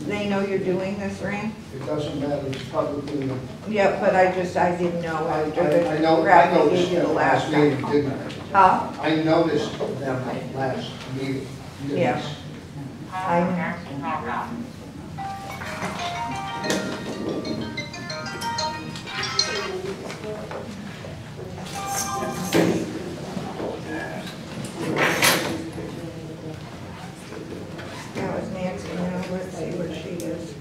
they know you're doing this, Rand? It doesn't matter, it's publicly. Yeah, but I didn't know. I I noticed you the them last last meeting, time. didn't I? Huh? I noticed them last meeting. didn't Yeah. I That was Nancy. Now let's see where she is.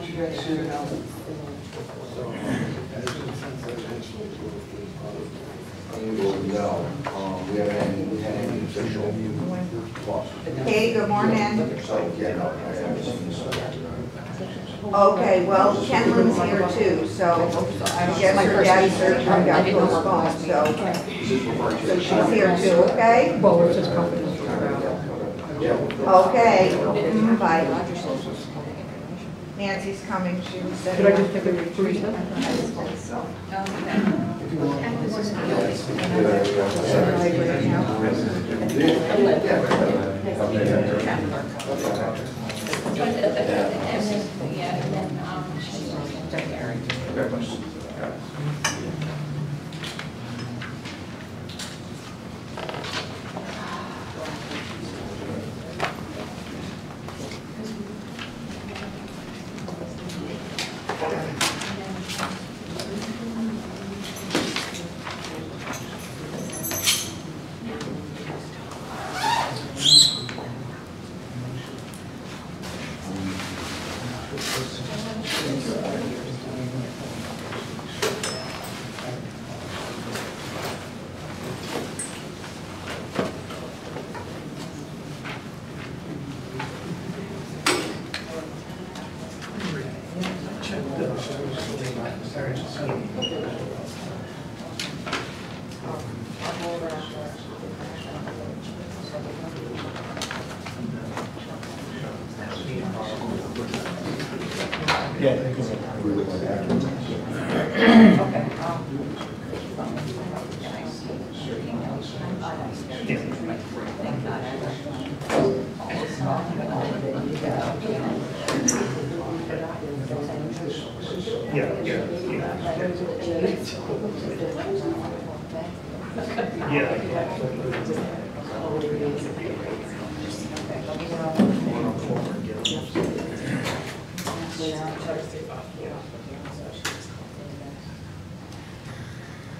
She got sent out. No, we haven't had any official. Hey, good morning. So, yeah, no, I haven't. Okay, well, Kenlin's here too, so I guess her dad's surgery got postponed, so she's here too, okay? Well, it's just company. Okay, bye. Nancy's coming, she was said. Should I just take a retreat? So.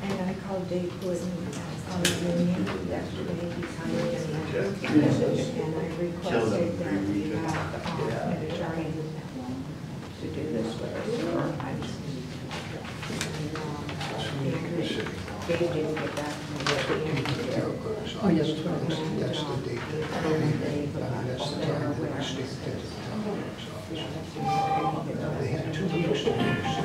And I called Dave Wood on the union yesterday, he's hired and I requested that we have an attorney to do this with us. Dave didn't get back to me at the end of the day. Oh, yes, that's the date. That's the time that I stick to the town clerk's office. They had 2 weeks to do this.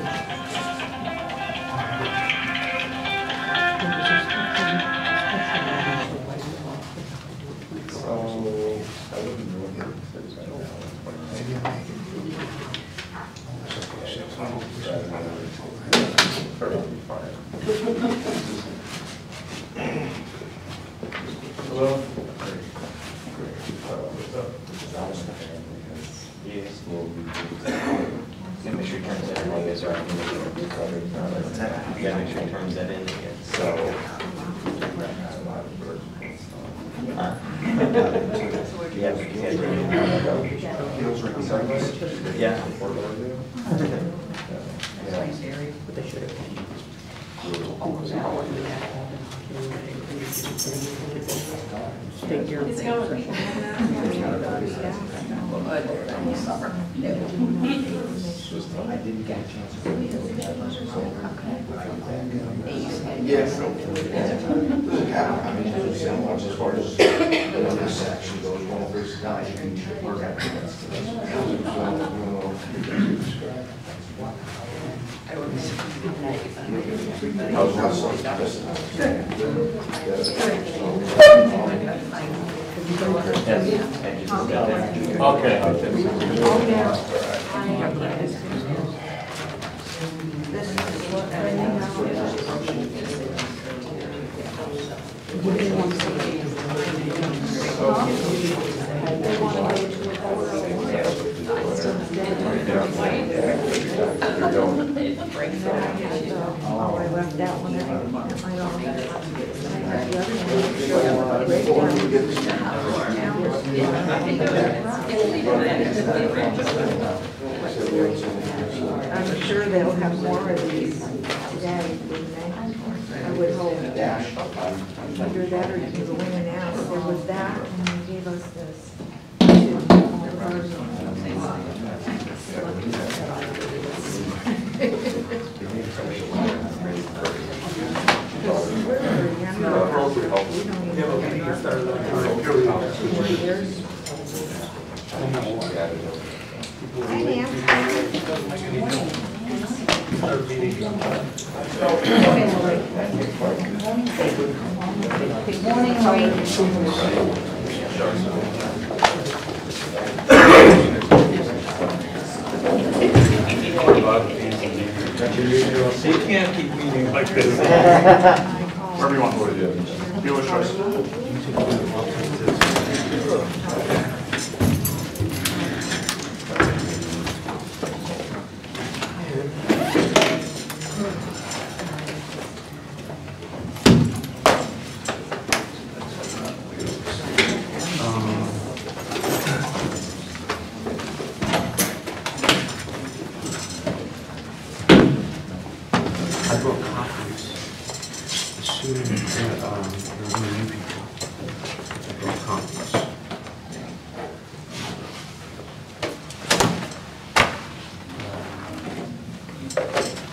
Hello? Yeah, make sure he turns that in, I guess, or I can make sure it's covered. You gotta make sure he turns that in again, so. Yeah. But they should have. Take care of things. I didn't get a chance to read it. Yes. I mean, it's as far as this section goes, one of these guys, you can work out. I was not so So get this? I'm sure they'll have more of these today, wouldn't they? I would hope. Dash. Either that or you can go in and out. There was that, and they gave us this. too. Because we're very young. We don't even get our 4 years. Hi, Nancy. Good morning, You can't keep meeting like this. Wherever you want to do. Dealer's choice. I brought copies. Assuming that there were new people. I brought copies.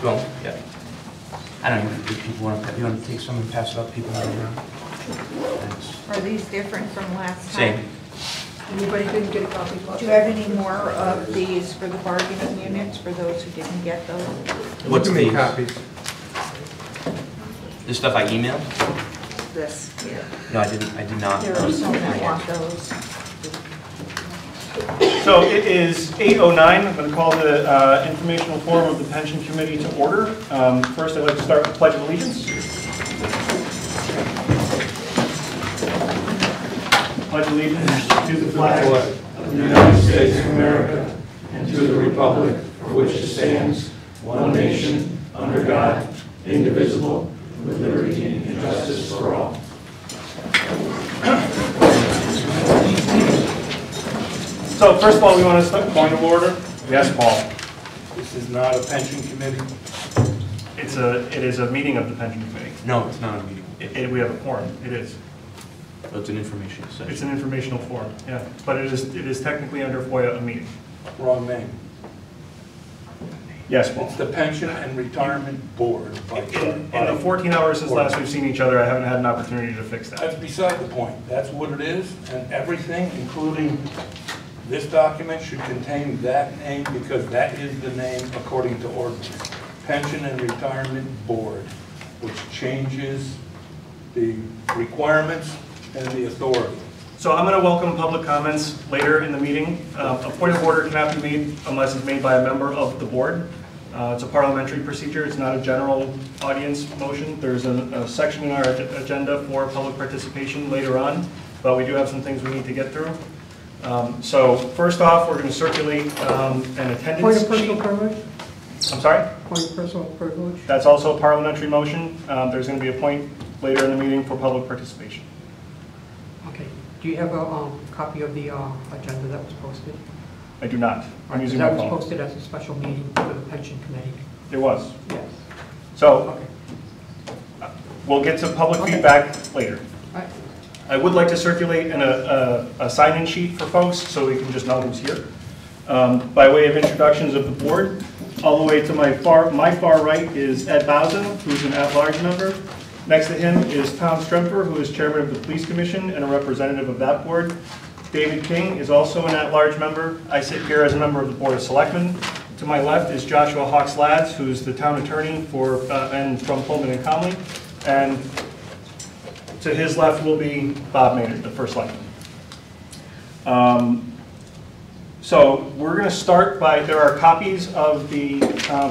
Well, yeah. I don't know if people want to, you want to take some and pass it up, people around? Thanks. Are these different from last time? Same. Anybody didn't get a copy? Do you have any more of these for the bargaining units, for those who didn't get those? What's these? copies. The stuff I emailed? This here. No, I did not. There are some that want those. So it is 8:09. I'm going to call the informational forum of the Pension Committee to order. First, I'd like to start with the Pledge of Allegiance. Pledge allegiance to the flag of the United States of America and to the republic for which it stands, one nation, under God, indivisible, with liberty and justice for all. So first of all, we want to start point of order. Yes, Paul. This is not a pension committee. It is a meeting of the Pension Committee. No, it's not a meeting. We have a quorum. It is. It's an information session. It's an informational forum, yeah. But it is technically under FOIA a meeting. Wrong name. Yes, Paul. It's the Pension and Retirement Board. In the 14 hours since last we've seen each other, I haven't had an opportunity to fix that. That's beside the point. That's what it is, and everything, including this document, should contain that name because that is the name according to ordinance. Pension and Retirement Board, which changes the requirements and the authority. So I'm going to welcome public comments later in the meeting. A point of order cannot be made unless it's made by a member of the board. It's a parliamentary procedure. It's not a general audience motion. There's a section in our agenda for public participation later on, but we do have some things we need to get through. So first off, we're going to circulate an attendance Point of personal sheet. privilege? I'm sorry? Point of personal privilege? That's also a parliamentary motion. There's going to be a point later in the meeting for public participation. Okay. Do you have a copy of the agenda that was posted? I do not. I'm using That my was phone. posted as a special meeting for the pension committee. It was. Yes. So Okay. we'll get to public Okay. feedback later. All right. I would like to circulate a sign-in sheet for folks so we can just know who's here. By way of introductions of the board, all the way to my far right is Ed Bauza, who's an at-large member. Next to him is Tom Stremper, who is chairman of the Police Commission and a representative of that board. David King is also an at-large member. I sit here as a member of the Board of Selectmen. To my left is Joshua Hawks Lads, who's the town attorney and from Pullman and Conley. And to his left will be Bob Maynard, the first selectman. So we're going to start by, there are copies of the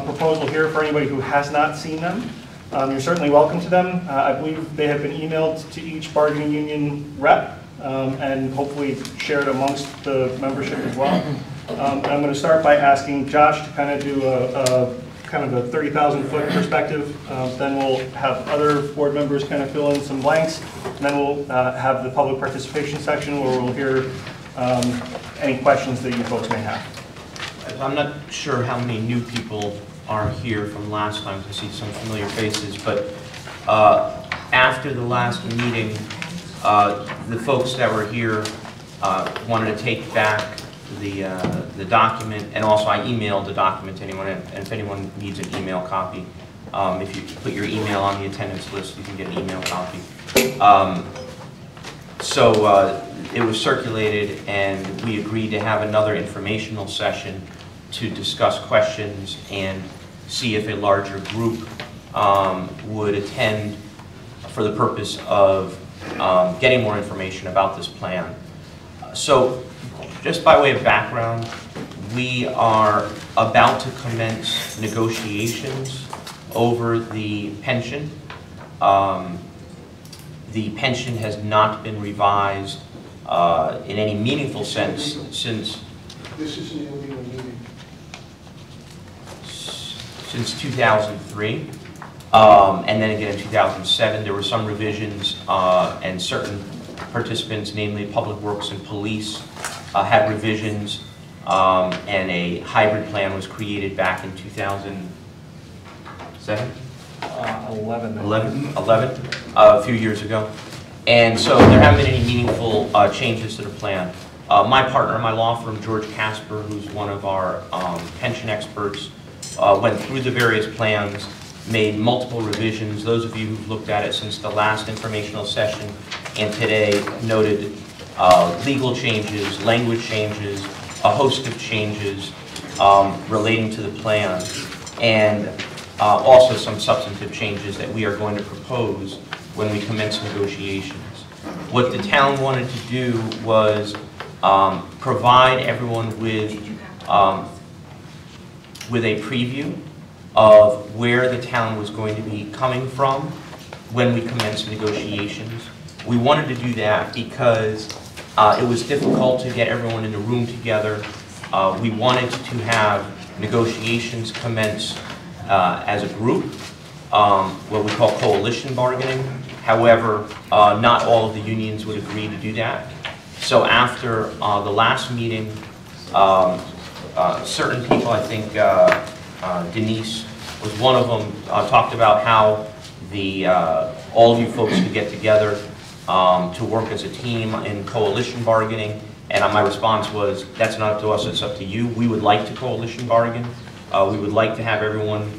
proposal here for anybody who has not seen them. You're certainly welcome to them. I believe they have been emailed to each bargaining union rep and hopefully shared amongst the membership as well. I'm going to start by asking Josh to kind of do a 30,000 foot perspective. Then we'll have other board members kind of fill in some blanks. And then we'll have the public participation section where we'll hear any questions that you folks may have. I'm not sure how many new people are here from last time. I see some familiar faces, but after the last meeting, the folks that were here wanted to take back the document, and also I emailed the document to anyone, and if anyone needs an email copy, if you put your email on the attendance list, you can get an email copy. So it was circulated, and we agreed to have another informational session to discuss questions and see if a larger group would attend for the purpose of getting more information about this plan. So just by way of background, we are about to commence negotiations over the pension. The pension has not been revised in any meaningful sense since This is an illegal meeting. since 2003, and then again in 2007. There were some revisions, and certain participants, namely Public Works and Police, had revisions, and a hybrid plan was created back in 2007? 11, a few years ago. And so there haven't been any meaningful changes to the plan. My partner, my law firm, George Casper, who's one of our pension experts, went through the various plans, made multiple revisions. Those of you who've looked at it since the last informational session and today noted legal changes, language changes, a host of changes relating to the plan, and also some substantive changes that we are going to propose when we commence negotiations. What the town wanted to do was provide everyone with a preview of where the town was going to be coming from when we commenced negotiations. We wanted to do that because it was difficult to get everyone in the room together. We wanted to have negotiations commence as a group, what we call coalition bargaining. However, not all of the unions would agree to do that. So after the last meeting, certain people, I think Denise was one of them, talked about how all of you folks could get together to work as a team in coalition bargaining. And my response was, that's not up to us, it's up to you. We would like to coalition bargain. We would like to have everyone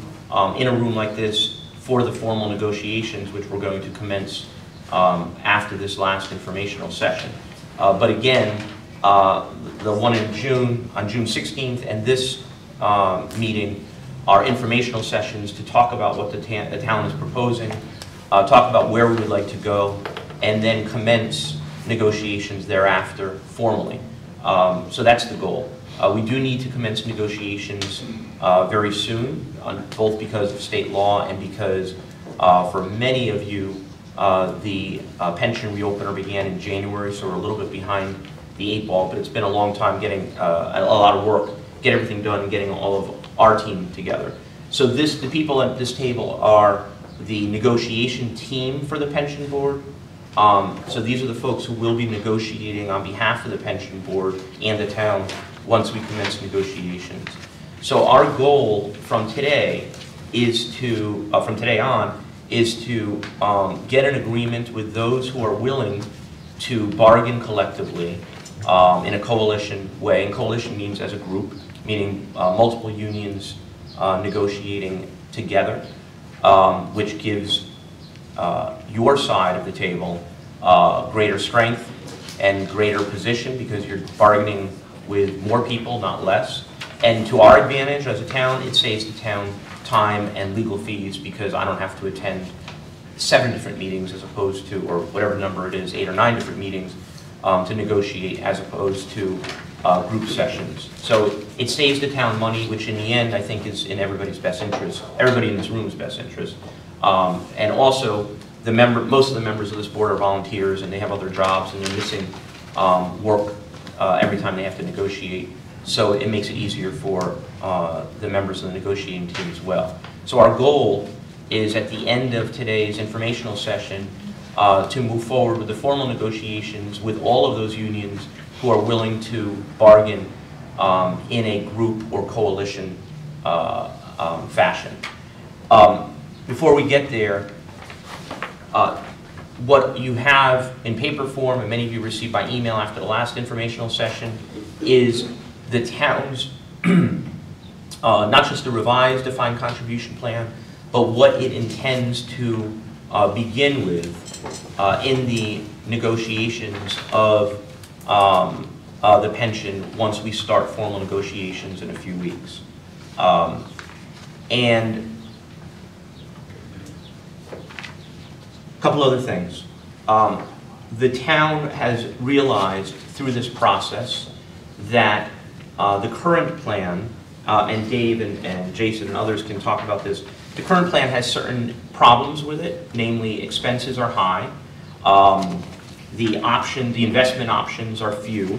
in a room like this for the formal negotiations, which we're going to commence after this last informational session. But again, the one in June, on June 16th, and this meeting are informational sessions to talk about what the town is proposing, talk about where we would like to go, and then commence negotiations thereafter formally. So that's the goal. We do need to commence negotiations very soon, both because of state law and because for many of you, the pension reopener began in January, so we're a little bit behind the 8 ball, but it's been a long time getting a lot of work, get everything done and getting all of our team together. So the people at this table are the negotiation team for the pension board. So these are the folks who will be negotiating on behalf of the pension board and the town once we commence negotiations. So our goal from today is to, from today on, is to get an agreement with those who are willing to bargain collectively in a coalition way. And coalition means as a group, meaning multiple unions negotiating together, which gives your side of the table greater strength and greater position because you're bargaining with more people, not less. And to our advantage as a town, it saves the town time and legal fees because I don't have to attend 7 different meetings as opposed to, or whatever number it is, 8 or 9 different meetings to negotiate as opposed to group sessions. So it saves the town money, which in the end I think is in everybody's best interest, everybody in this room's best interest. And also, most of the members of this board are volunteers and they have other jobs and they're missing work every time they have to negotiate. So it makes it easier for the members of the negotiating team as well. So our goal is at the end of today's informational session to move forward with the formal negotiations with all of those unions who are willing to bargain in a group or coalition fashion. Before we get there, what you have in paper form, and many of you received by email after the last informational session, is the town's, not just the revised defined contribution plan, but what it intends to begin with in the negotiations of the pension once we start formal negotiations in a few weeks. And a couple other things. The town has realized through this process that the current plan, and Dave and Jason and others can talk about this, the current plan has certain problems with it, namely expenses are high, the investment options are few,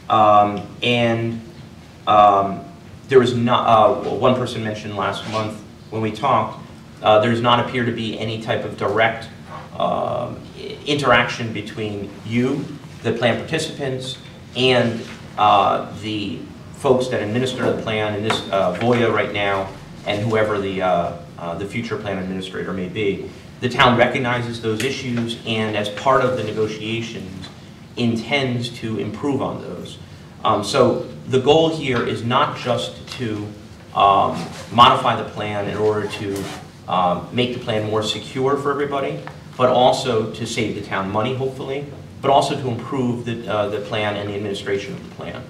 and there is not, one person mentioned last month when we talked, there does not appear to be any type of direct interaction between you, the plan participants, and the folks that administer the plan, in this Voya right now, and whoever the future plan administrator may be. The town recognizes those issues, and as part of the negotiations, intends to improve on those. So the goal here is not just to modify the plan in order to make the plan more secure for everybody, but also to save the town money, hopefully, but also to improve the plan and the administration of the plan.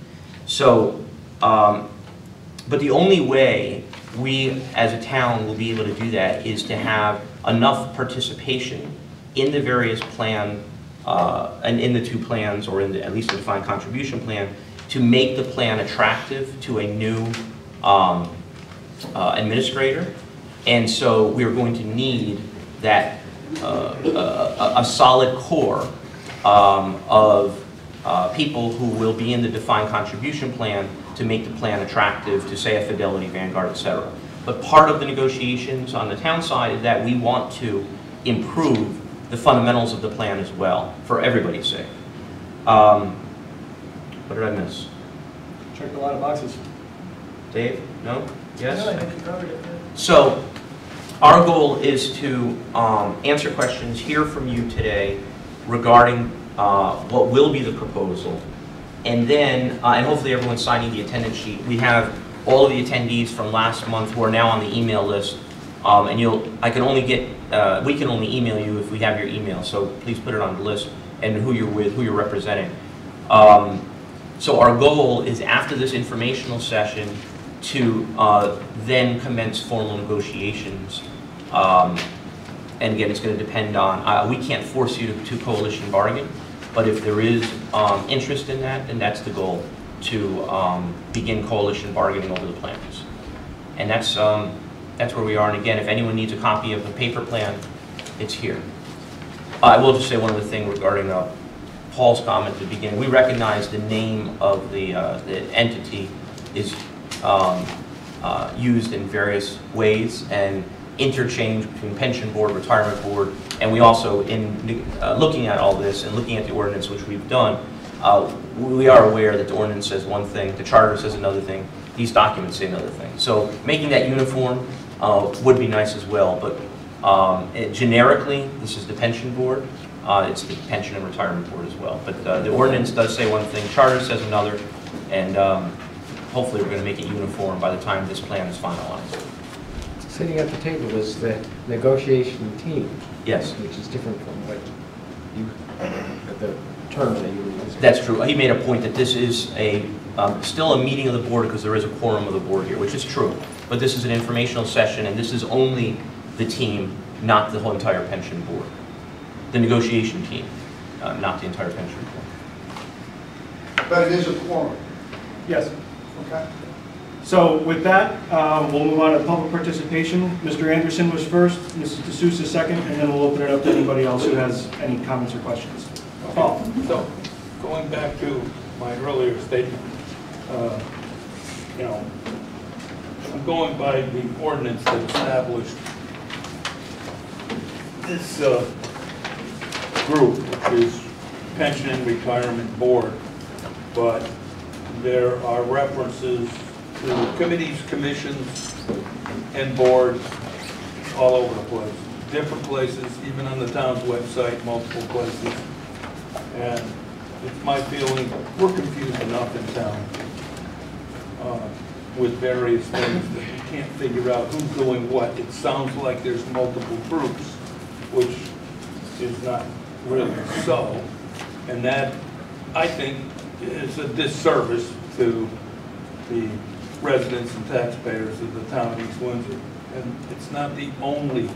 So, but the only way we as a town will be able to do that is to have enough participation in the various plan, and in the two plans, or in the, at least the defined contribution plan, to make the plan attractive to a new administrator. And so we are going to need that a solid core of people who will be in the defined contribution plan to make the plan attractive to, say, a Fidelity, Vanguard, etc. But part of the negotiations on the town side is that we want to improve the fundamentals of the plan as well, for everybody's sake. What did I miss? Checked a lot of boxes. Dave? No? Yes? No, I think you covered it. So, our goal is to answer questions, hear from you today regarding what will be the proposal, and then, and hopefully everyone's signing the attendance sheet. We have all of the attendees from last month who are now on the email list, and we can only email you if we have your email, so please put it on the list, and who you're with, who you're representing. So our goal is, after this informational session, to then commence formal negotiations. And again, it's going to depend on, we can't force you to coalition bargain, but if there is interest in that, then that's the goal, to begin coalition bargaining over the plans. And that's where we are. And again, if anyone needs a copy of the paper plan, it's here. I will just say one other thing regarding Paul's comment at the beginning. We recognize the name of the entity is used in various ways, and interchange between pension board, retirement board, and we also, in looking at all this and looking at the ordinance, which we've done, we are aware that the ordinance says one thing, the charter says another thing, these documents say another thing. So making that uniform would be nice as well, but generically, this is the pension board, it's the pension and retirement board as well. But the ordinance does say one thing, charter says another, and hopefully we're going to make it uniform by the time this plan is finalized. Sitting at the table was the negotiation team. Yes. Which is different from what you, the term that you were using. That's true. He made a point that this is still a meeting of the board because there is a quorum of the board here, which is true. But this is an informational session, and this is only the team, not the whole entire pension board. The negotiation team, not the entire pension board. But it is a quorum. Yes. Okay. So with that, we'll move on to public participation. Mr. Anderson was first, Mrs. DeSouza second, and then we'll open it up to anybody else who has any comments or questions. Paul. So, going back to my earlier statement, I'm going by the ordinance that established this group, which is Pension and Retirement Board, but there are references to committees, commissions, and boards all over the place. Different places, even on the town's website, multiple places. And it's my feeling, we're confused enough in town with various things that you can't figure out who's doing what. It sounds like there's multiple groups, which is not really so. And that, I think, is a disservice to the residents and taxpayers of the town of East Windsor. And it's not the only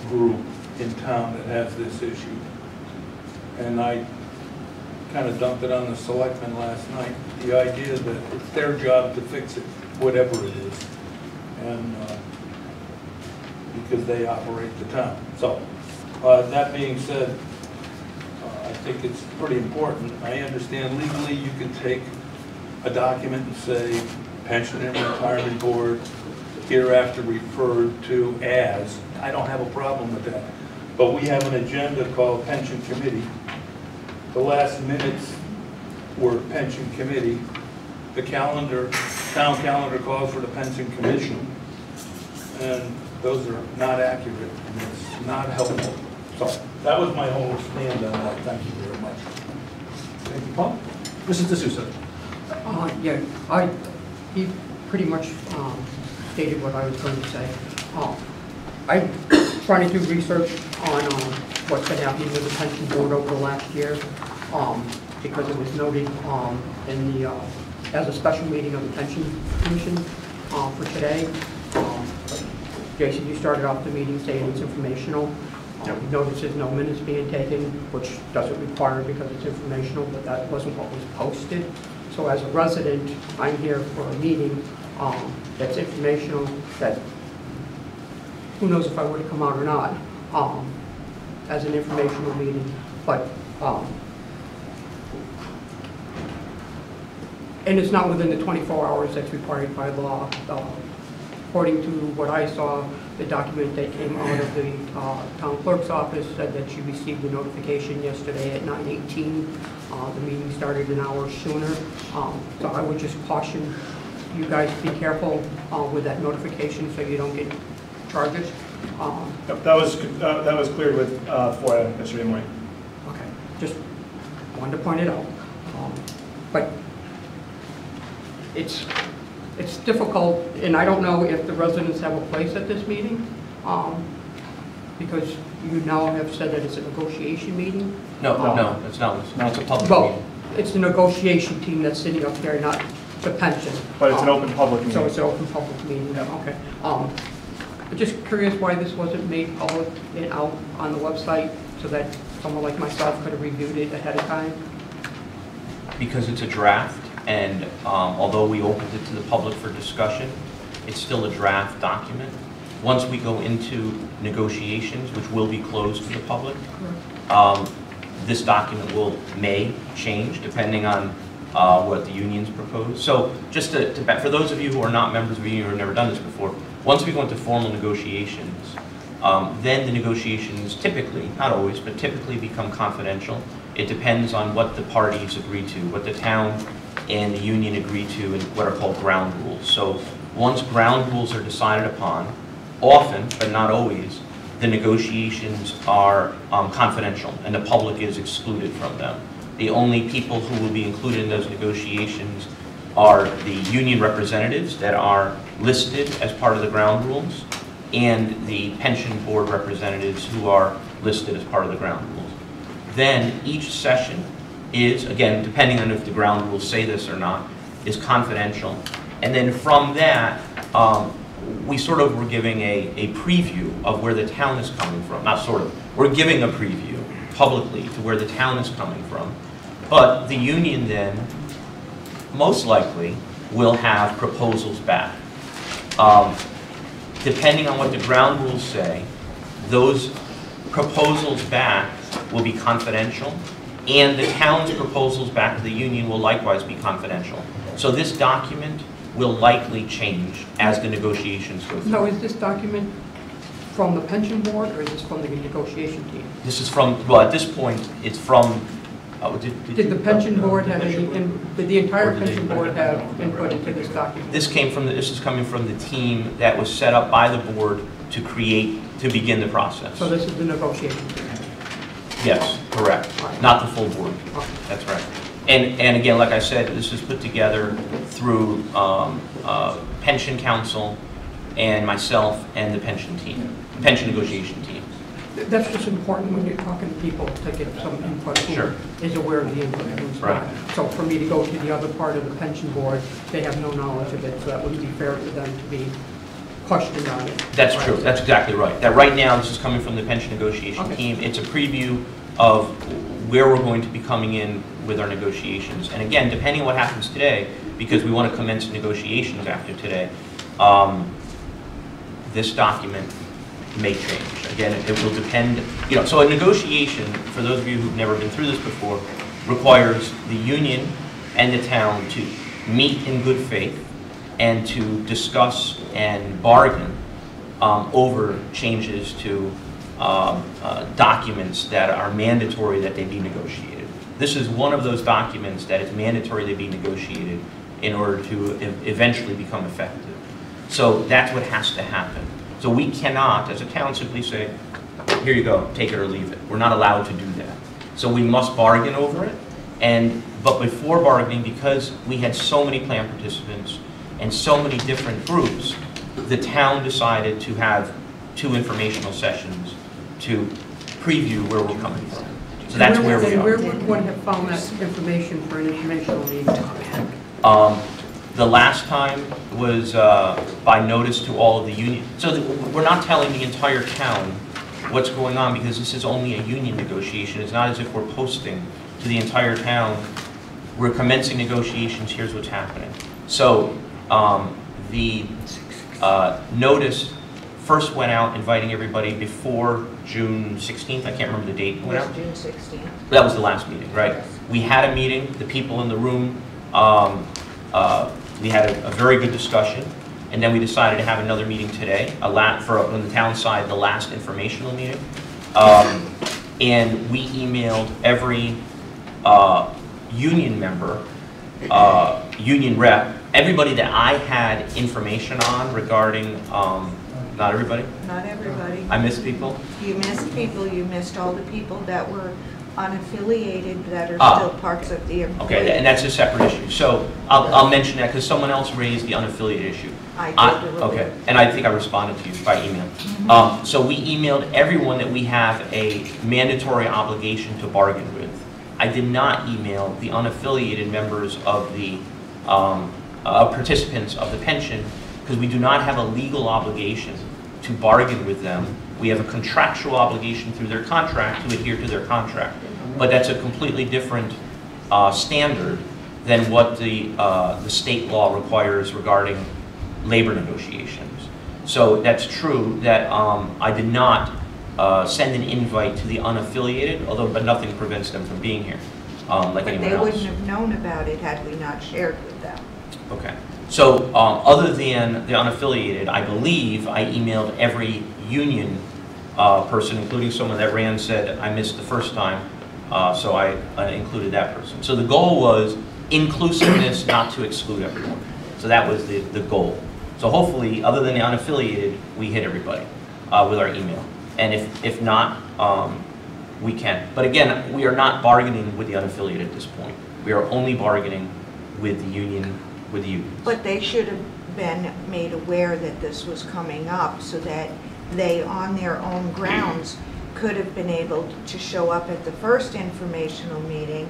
group in town that has this issue. And I kind of dumped it on the selectmen last night, the idea that it's their job to fix it, whatever it is, and because they operate the town. So, that being said, I think it's pretty important. I understand legally you can take a document and say, Pension and Retirement Board, hereafter referred to as. I don't have a problem with that. But we have an agenda called Pension Committee. The last minutes were Pension Committee. The calendar, town calendar calls for the Pension Commission. And those are not accurate, and it's not helpful. So that was my whole stand on that. Thank you very much. Thank you, Paul. Mrs. D'Souza. Yeah, he pretty much stated what I was going to say. I'm trying to do research on what's been happening with the pension board over the last year, because it was noted in the as a special meeting of the pension commission for today. Jason, you started off the meeting saying it's informational. Notices no minutes being taken, which doesn't require it because it's informational, but that wasn't what was posted. So as a resident, I'm here for a meeting that's informational, that who knows if I would have come out or not, as an informational meeting. But and it's not within the 24 hours that's required by law. According to what I saw, the document that came out of the town clerk's office said that she received a notification yesterday at 9:18. The meeting started an hour sooner. So I would just caution you guys to be careful with that notification so you don't get charges. That was cleared with FOIA yesterday morning. Okay, just wanted to point it out. But it's difficult, and I don't know if the residents have a place at this meeting, because you now have said that it's a negotiation meeting. No, it's not. No, it's a public Well, meeting. it's the negotiation team that's sitting up here, not the pension. But it's an open public meeting. So it's an open public meeting, okay. I'm just curious why this wasn't made public and out on the website so that someone like myself could have reviewed it ahead of time. Because it's a draft, and although we opened it to the public for discussion, it's still a draft document. Once we go into negotiations, which will be closed to the public, this document may change depending on what the unions propose. So just for those of you who are not members of the union or have never done this before, once we go into formal negotiations, then the negotiations typically, not always, but typically become confidential. It depends on what the parties agree to, what the town and the union agree to, and what are called ground rules. So once ground rules are decided upon, often, but not always, the negotiations are confidential and the public is excluded from them. The only people who will be included in those negotiations are the union representatives that are listed as part of the ground rules and the pension board representatives who are listed as part of the ground rules. Then each session is, again, depending on if the ground rules say this or not, is confidential. And then from that, we sort of were giving a preview of where the town is coming from. Not sort of, we're giving a preview publicly to where the town is coming from. But the union then, most likely, will have proposals back. Depending on what the ground rules say, those proposals back will be confidential, and the town's proposals back to the union will likewise be confidential. So this document will likely change as the negotiations go through. Now, is this document from the pension board, or is this from the negotiation team? This is from, well, at this point, it's from, Did the pension board have any, did the entire Or did they- pension board have input into this document? This is coming from the team that was set up by the board to begin the process. So this is the negotiation team? Yes, correct. Not the full board. That's right. And again, like I said, this is put together through pension council and myself and the pension team, pension negotiation team. That's just important when you're talking to people to get some input. Sure. Who is aware of the input and who's Right. not. So for me to go to the other part of the pension board, they have no knowledge of it, so that wouldn't be fair to them to be questioned on it. That's true. That's exactly right. That right now, this is coming from the pension negotiation Okay. team. It's a preview of where we're going to be coming in with our negotiations. And again, depending on what happens today, because we want to commence negotiations after today, this document may change. Again, it will depend, so a negotiation, for those of you who've never been through this before, requires the union and the town to meet in good faith and to discuss and bargain over changes to documents that are mandatory that they be negotiated. This is one of those documents that it's mandatory they be negotiated in order to eventually become effective. So that's what has to happen. So we cannot, as a town, simply say, here you go, take it or leave it. We're not allowed to do that. So we must bargain over it. But before bargaining, because we had so many plan participants and so many different groups, the town decided to have 2 informational sessions to preview where we're coming from. So that's where we And where are. would one have found that information for an informational meeting? The last time was by notice to all of the union. So we're not telling the entire town what's going on because this is only a union negotiation. It's not as if we're posting to the entire town, we're commencing negotiations, here's what's happening. So the notice first went out inviting everybody before June 16th. I can't remember the date it went out. June 16th. That was the last meeting, right? We had a meeting, the people in the room, we had a very good discussion, and then we decided to have another meeting today, on the town side, the last informational meeting. And we emailed every union member, union rep, everybody that I had information on regarding, not everybody? Not everybody. I missed people? You missed people, you missed all the people that were unaffiliated that are Ah. still parts of the employee. Okay, and that's a separate issue. So I'll mention that because someone else raised the unaffiliated issue. I did. Okay, and I think I responded to you by email. So we emailed everyone that we have a mandatory obligation to bargain with. I did not email the unaffiliated members of the participants of the pension because we do not have a legal obligation to bargain with them. We have a contractual obligation through their contract to adhere to their contract. But that's a completely different standard than what the state law requires regarding labor negotiations. So that's true that I did not send an invite to the unaffiliated, but nothing prevents them from being here, like But anyone they else. wouldn't have known about it had we not shared with them. Okay. So other than the unaffiliated, I believe I emailed every union person, including someone that Rand said I missed the first time, so I included that person. So the goal was inclusiveness, not to exclude everyone. So that was the goal. So hopefully, other than the unaffiliated, we hit everybody with our email. And if not, we can. But again, we are not bargaining with the unaffiliated at this point. We are only bargaining with the union, with the unions. But they should have been made aware that this was coming up so that they, on their own grounds, could have been able to show up at the first informational meeting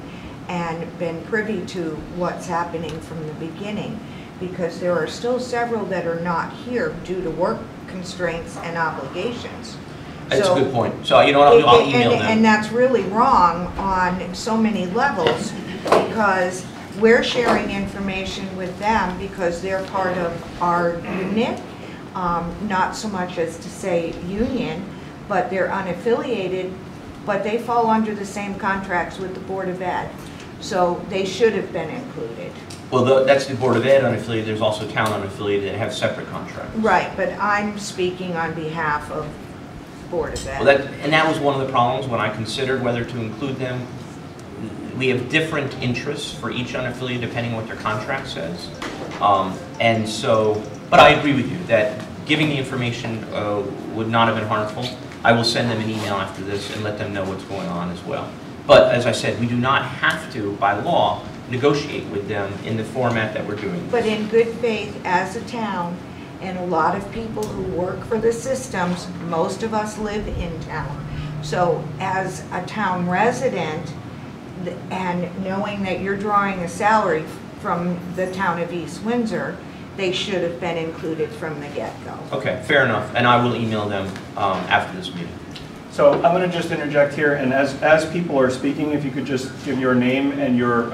and been privy to what's happening from the beginning. Because there are still several that are not here due to work constraints and obligations. That's So- a good point. So you know what I'll do? I'll email them. And that's really wrong on so many levels because we're sharing information with them because they're part of our unit, not so much as to say union, but they're unaffiliated, but they fall under the same contracts with the Board of Ed. So they should have been included. Well, that's the Board of Ed unaffiliated. There's also town unaffiliated that have separate contracts. Right, but I'm speaking on behalf of Board of Well, Ed. that was one of the problems when I considered whether to include them. We have different interests for each unaffiliated depending on what their contract says. And so, but I agree with you that giving the information would not have been harmful. I will send them an email after this and let them know what's going on as well. But as I said, we do not have to, by law, negotiate with them in the format that we're doing. But in good faith, as a town, and a lot of people who work for the systems, most of us live in town. So as a town resident, and knowing that you're drawing a salary from the town of East Windsor, they should have been included from the get-go. Okay, fair enough. And I will email them after this meeting. So I'm going to just interject here, and as people are speaking, if you could just give your name and your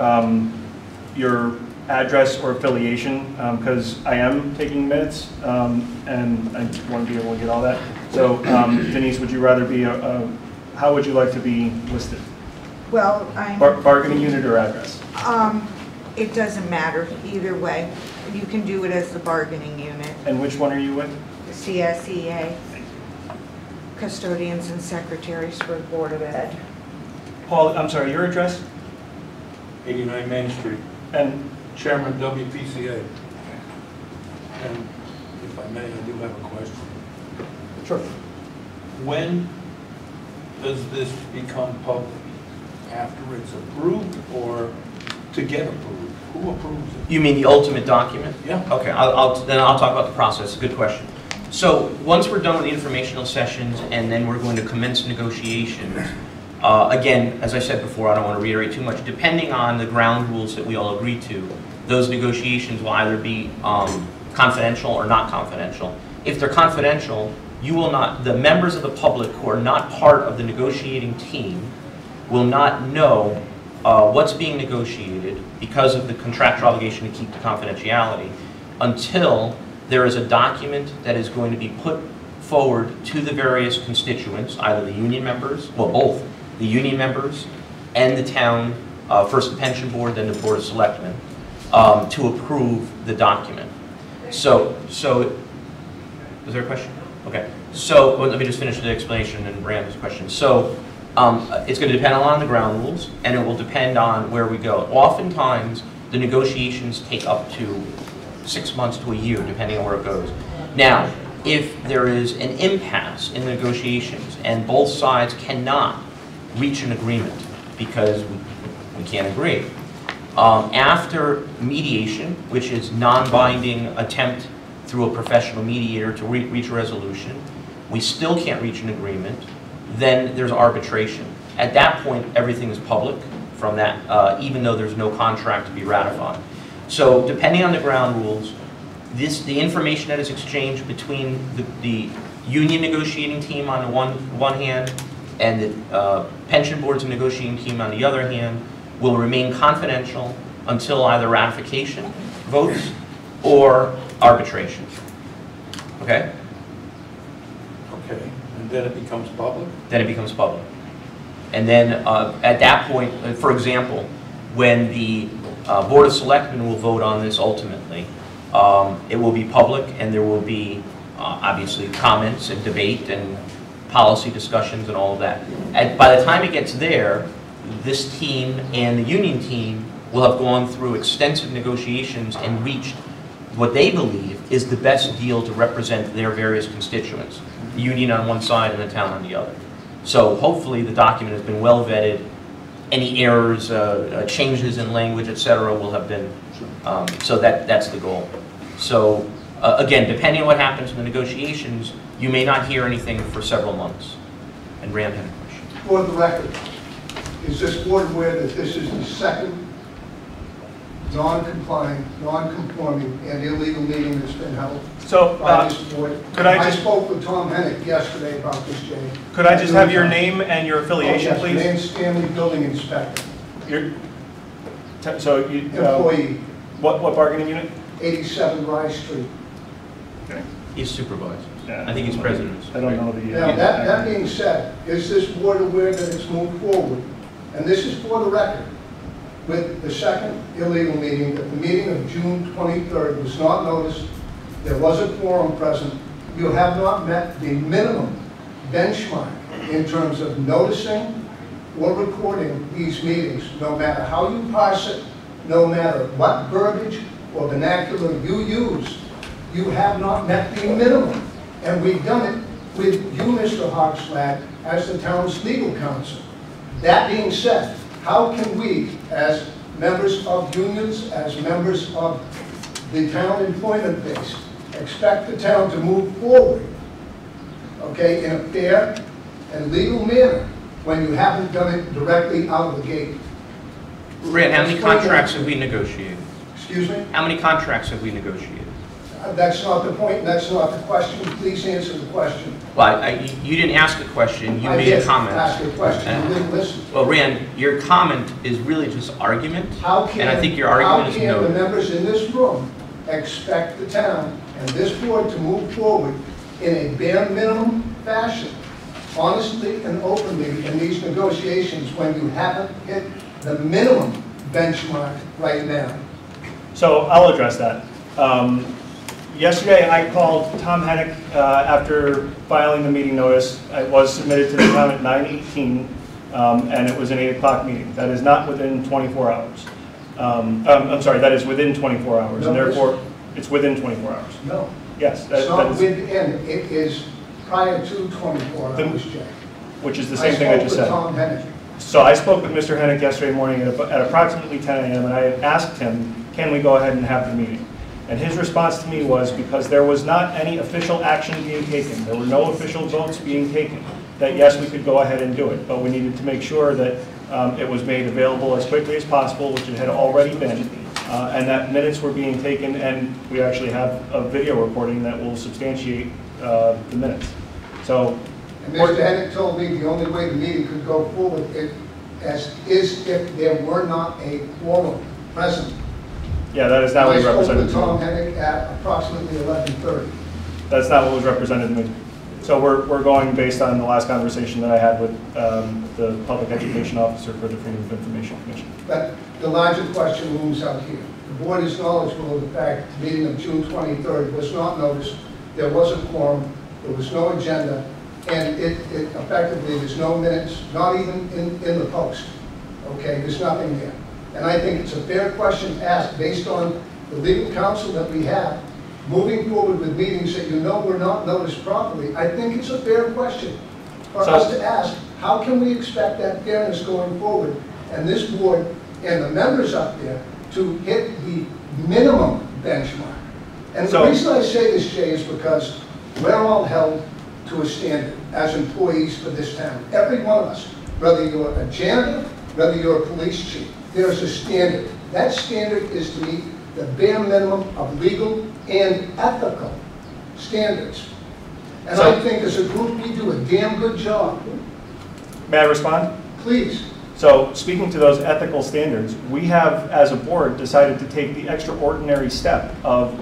address or affiliation, because I am taking minutes, and I want to be able to get all that. So Denise, would you rather be how would you like to be listed? Well, I'm... Bargaining unit or address? It doesn't matter either way. You can do it as the bargaining unit. And which one are you with? The CSEA, custodians and secretaries for the Board of Ed. Paul, I'm sorry, your address? 89 Main Street, And Chairman WPCA. And if I may, I do have a question. sure. When does this become public? After it's approved or to get approved? Who approves it? You mean the ultimate document? Yeah. Okay, then I'll talk about the process. Good question. So once we're done with the informational sessions and then we're going to commence negotiations, again, as I said before, I don't want to reiterate too much, depending on the ground rules that we all agree to, those negotiations will either be confidential or not confidential. If they're confidential, you will not, the members of the public who are not part of the negotiating team will not know what's being negotiated because of the contractual obligation to keep the confidentiality until there is a document that is going to be put forward to the various constituents, either the union members, well, both, the union members and the town, first the pension board, then the Board of Selectmen, to approve the document. So, was there a question? Okay. So, well, let me just finish the explanation and Rand's question. So, it's going to depend on the ground rules, and it will depend on where we go. Oftentimes, the negotiations take up to 6 months to a year, depending on where it goes. Now, if there is an impasse in the negotiations and both sides cannot reach an agreement because we can't agree, after mediation, which is non-binding attempt through a professional mediator to reach a resolution, we still can't reach an agreement, then there's arbitration. At that point, everything is public from that, even though there's no contract to be ratified. So depending on the ground rules, the information that is exchanged between the union negotiating team on the one hand and the pension board's negotiating team on the other hand will remain confidential until either ratification votes or arbitration. Okay? Okay, and then it becomes public? Then it becomes public. And then at that point, for example, when the Board of Selectmen will vote on this ultimately, it will be public and there will be obviously comments and debate and policy discussions and all of that. And by the time it gets there, this team and the union team will have gone through extensive negotiations and reached what they believe is the best deal to represent their various constituents, the union on one side and the town on the other. So hopefully the document has been well vetted. Any errors, changes in language, etc., will have been, so that's the goal. So again, depending on what happens in the negotiations, you may not hear anything for several months. And Ram had a question. For the record, is this board aware that this is the second non-compliant, non-conforming, and illegal meeting that's been held So by this board? I spoke with Tom Hennick yesterday about this, Jay. could I just have your name and your affiliation, Oh, yes, please? Lance Stanley, building inspector, So you, employee, what bargaining unit? 87 Rye Street. Okay. He's supervisor. Yeah. I think he's president. I don't know the. Now, that being said, is this board aware that it's moved forward? And this is for the record, with the second illegal meeting, that the meeting of June 23rd was not noticed, there was a quorum present, you have not met the minimum benchmark in terms of noticing or recording these meetings, no matter how you parse it, no matter what verbiage or vernacular you use, you have not met the minimum. And we've done it with you, Mr. Hochschlag, as the town's legal counsel. That being said, how can we, as members of unions, as members of the town employment base, expect the town to move forward, okay, in a fair and legal manner when you haven't done it directly out of the gate? Rand, how many contracts have we negotiated? Excuse me? How many contracts have we negotiated? That's not the point, that's not the question. Please answer the question. Well, you didn't ask a question, you made a comment. I did ask a question, you didn't listen. Well, Rand, your comment is really just argument, and I think your How argument is can the no. members in this room expect the town and this board to move forward in a bare minimum fashion, honestly and openly in these negotiations when you haven't hit the minimum benchmark right now? So I'll address that. Yesterday, I called Tom Hennick after filing the meeting notice. It was submitted to the town at 9:18, and it was an 8 o'clock meeting. That is not within 24 hours. I'm sorry, that is within 24 hours, and therefore, it's within 24 hours. No. Yes. It's not within, it is prior to 24 hours, Jay. Which is the same thing I just said. I spoke with Tom Hennick. So I spoke with Mr. Hennick yesterday morning at approximately 10 a.m. and I had asked him, can we go ahead and have the meeting? And his response to me was, because there was not any official action being taken, there were no official votes being taken, that yes, we could go ahead and do it, but we needed to make sure that it was made available as quickly as possible, which it had already been, and that minutes were being taken, and we actually have a video recording that will substantiate the minutes. So, and Mr. Hennick told me the only way the meeting could go forward is if there were not a quorum present. yeah, that is not what was represented to me. I spoke with Tom Hennick at approximately 11:30. That's not what was represented to me. So we're going based on the last conversation that I had with the Public Education Officer for the Freedom of Information Commission. But the larger question looms out here. The board is knowledgeable of the fact the meeting of June 23rd was not noticed. There was a quorum. There was no agenda. And it effectively, there's no minutes, not even in the post. Okay, there's nothing there. And I think it's a fair question asked based on the legal counsel that we have, moving forward with meetings that you know were not noticed properly. I think it's a fair question for us to ask, how can we expect that fairness going forward? And this board and the members up there to hit the minimum benchmark. And the reason I say this, Jay, is because we're all held to a standard as employees for this town. Every one of us, whether you're a janitor, whether you're a police chief, there's a standard. That standard is to meet the bare minimum of legal and ethical standards. And I think as a group, we do a damn good job. May I respond? Please. So, speaking to those ethical standards, we have, as a board, decided to take the extraordinary step of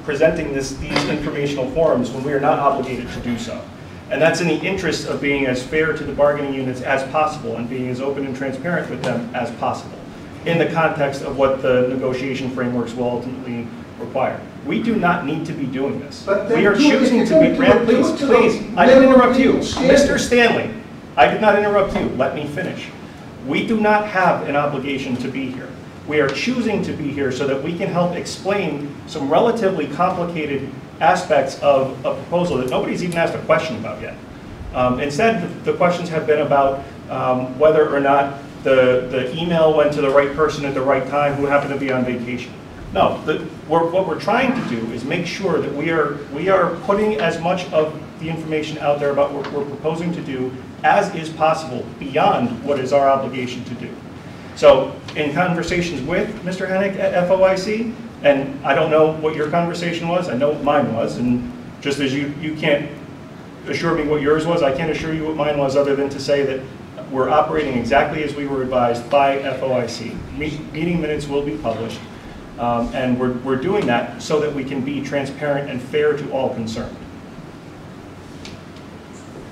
presenting these informational forums when we are not obligated to do so. And that's in the interest of being as fair to the bargaining units as possible and being as open and transparent with them as possible, in the context of what the negotiation frameworks will ultimately require. We do not need to be doing this. We are choosing to be, Rand, please, I didn't interrupt you. Mr. Stanley, I did not interrupt you. Let me finish. We do not have an obligation to be here. We are choosing to be here so that we can help explain some relatively complicated aspects of a proposal that nobody's even asked a question about yet. Instead, the questions have been about whether or not the email went to the right person at the right time who happened to be on vacation. No, what we're trying to do is make sure that we are putting as much of the information out there about what we're proposing to do as is possible beyond what is our obligation to do. So in conversations with Mr. Hennick at FOIC, and I don't know what your conversation was, I know what mine was, and just as you can't assure me what yours was, I can't assure you what mine was, other than to say that we're operating exactly as we were advised by FOIC. Meeting minutes will be published, and we're doing that so that we can be transparent and fair to all concerned.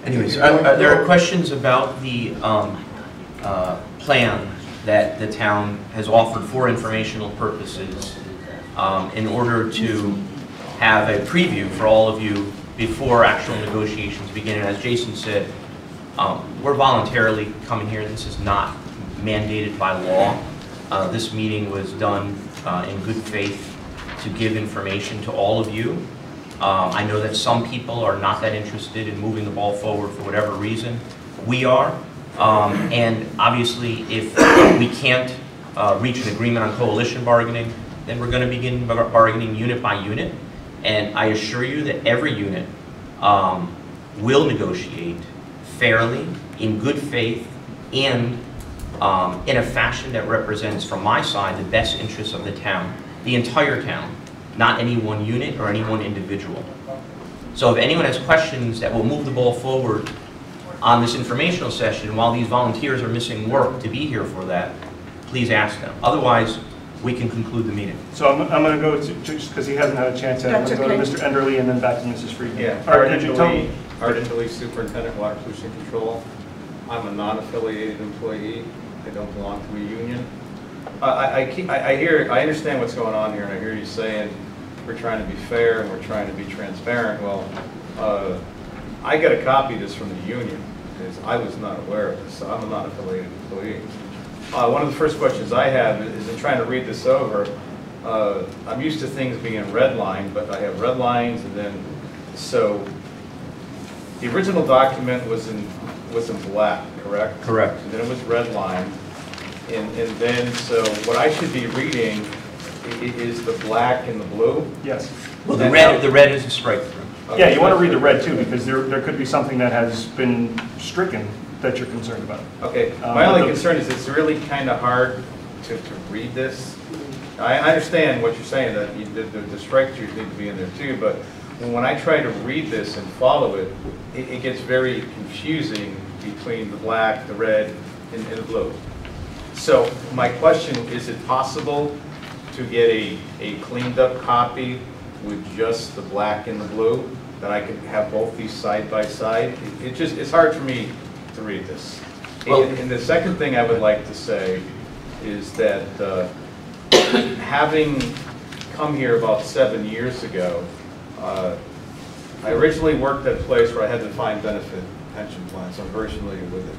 Anyways, there are questions about the plan that the town has offered for informational purposes in order to have a preview for all of you before actual negotiations begin. And as Jason said, we're voluntarily coming here. This is not mandated by law. This meeting was done in good faith to give information to all of you. I know that some people are not that interested in moving the ball forward for whatever reason. We are. And obviously, if we can't reach an agreement on coalition bargaining, then we're going to begin bargaining unit by unit. And I assure you that every unit will negotiate fairly, in good faith, and in a fashion that represents, from my side, the best interests of the town, the entire town, not any one unit or any one individual. So if anyone has questions that will move the ball forward on this informational session, while these volunteers are missing work to be here for that, please ask them. Otherwise, we can conclude the meeting. So I'm going to go to, just because he hasn't had a chance yet, I'm going to go to Mr. Enderle and then back to Mrs. Friedman. Yeah, All right, could you tell me? Arden DeLee, Superintendent, Water Pollution Control. I'm a non-affiliated employee. I don't belong to a union. I understand what's going on here, and I hear you saying we're trying to be fair and we're trying to be transparent. Well, I got a copy of this from the union because I was not aware of this, so I'm a non-affiliated employee. One of the first questions I have is in trying to read this over, I'm used to things being redlined, but I have red lines, and then, so the original document was in black, correct? Correct. And then it was redlined, and then, so what I should be reading is the black and the blue? Yes. Well, the red is a strike through. Okay. Yeah, you want to read the red too, because there could be something that has been stricken that you're concerned about. Okay, my only concern is it's really kind of hard to read this. I understand what you're saying, that the strike throughs need to be in there too, but when I try to read this and follow it, it gets very confusing between the black, the red, and the blue. So my question, is it possible to get a cleaned up copy with just the black and the blue, that I could have both these side by side? It's hard for me to read this. Well, and the second thing I would like to say is that having come here about 7 years ago, I originally worked at a place where I had a defined benefit pension plan, so I'm very familiar with it.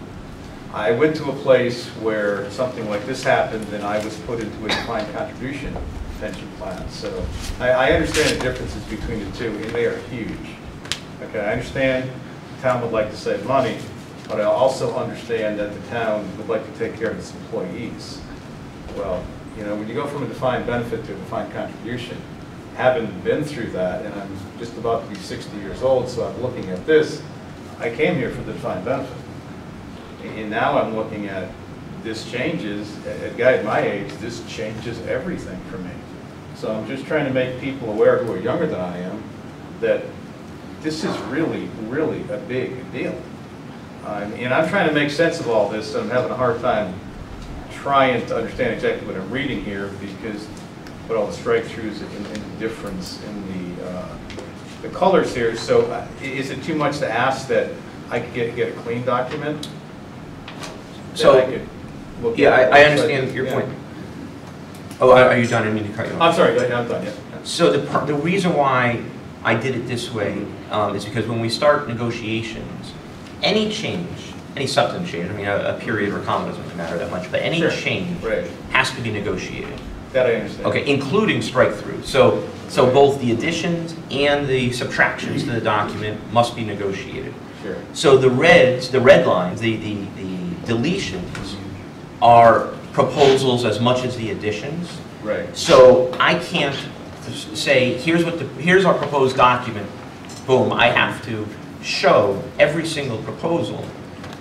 I went to a place where something like this happened, and I was put into a defined contribution pension plan. So I understand the differences between the two, and they are huge. Okay, I understand the town would like to save money, but I also understand that the town would like to take care of its employees. Well, you know, when you go from a defined benefit to a defined contribution, having been through that, and I'm just about to be 60 years old, so I'm looking at this, I came here for the defined benefit. And now I'm looking at this changes, a guy at my age, this changes everything for me. So I'm just trying to make people aware who are younger than I am that this is really, really a big deal. And I'm trying to make sense of all this, so I'm having a hard time trying to understand exactly what I'm reading here, because with all the strike-throughs and the difference in the colors here. So is it too much to ask that I could get a clean document? So, I could look yeah, at I understand your point. Oh, are you done? I didn't mean to cut you off. I'm sorry, I'm done, yeah. So the reason why I did it this way is because when we start negotiations, any change, any substantive change, I mean a period or comma doesn't matter that much, but any change has to be negotiated. That I understand. Okay, including strike-through. So both the additions and the subtractions to the document must be negotiated. Sure. So the red lines, the deletions are proposals as much as the additions. Right. So I can't say, here's our proposed document, boom, I have to show every single proposal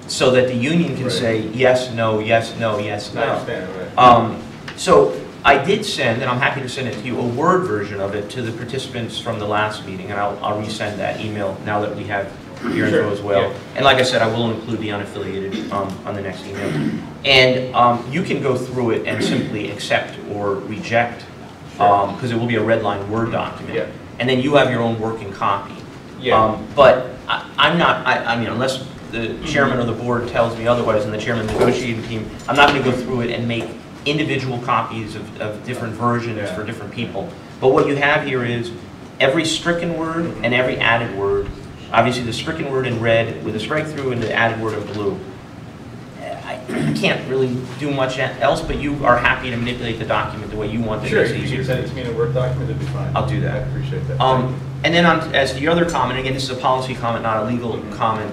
so that the union can say yes, no, yes, no, yes, no. I understand, right. So I did send, and I'm happy to send it to you, a Word version of it to the participants from the last meeting, and I'll resend that email now that we have your info as well. Yeah. And like I said, I will include the unaffiliated on the next email. And you can go through it and simply accept or reject, because it will be a red-line Word document. Yeah. And then you have your own working copy. Yeah. But I mean, unless the chairman of the board tells me otherwise and the chairman of the negotiating team, I'm not going to go through it and make individual copies of different versions for different people. But what you have here is every stricken word and every added word, obviously the stricken word in red with a strike through and the added word in blue. I can't really do much else, but you are happy to manipulate the document the way you want it. Sure, It's if you easier can for send you. it to me in a Word document, it'd be fine. I'll do that. I appreciate that. And then as to the other comment, again, this is a policy comment, not a legal comment.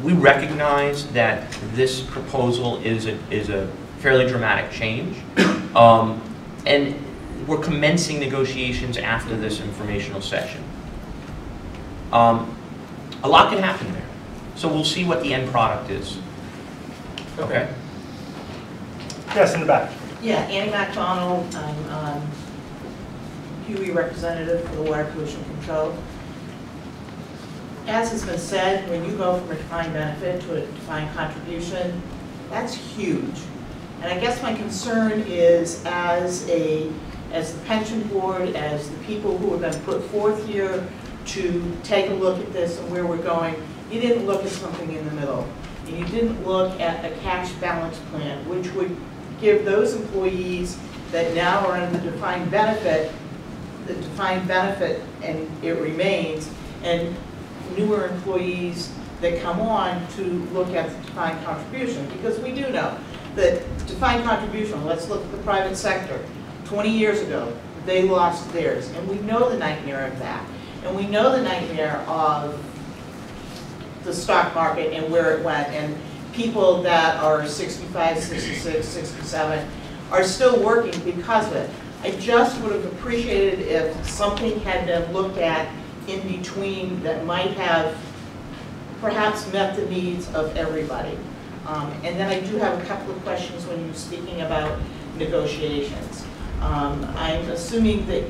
We recognize that this proposal is a fairly dramatic change. And we're commencing negotiations after this informational session. A lot can happen there. So we'll see what the end product is. Okay? Yes, in the back. Yeah, Annie MacDonald, I'm Huey representative for the Water Pollution Control. As has been said, when you go from a defined benefit to a defined contribution, that's huge. And I guess my concern is as the pension board, as the people who have been put forth here to take a look at this and where we're going, you didn't look at something in the middle. And you didn't look at a cash balance plan, which would give those employees that now are under the defined benefit, and it remains, and newer employees that come on to look at the defined contribution. Because we do know that defined contribution, let's look at the private sector. 20 years ago, they lost theirs, and we know the nightmare of that. And we know the nightmare of the stock market and where it went, and people that are 65, 66, 67 are still working because of it. I just would have appreciated if something had been looked at in between that might have perhaps met the needs of everybody. And then I do have a couple of questions when you're speaking about negotiations. I'm assuming that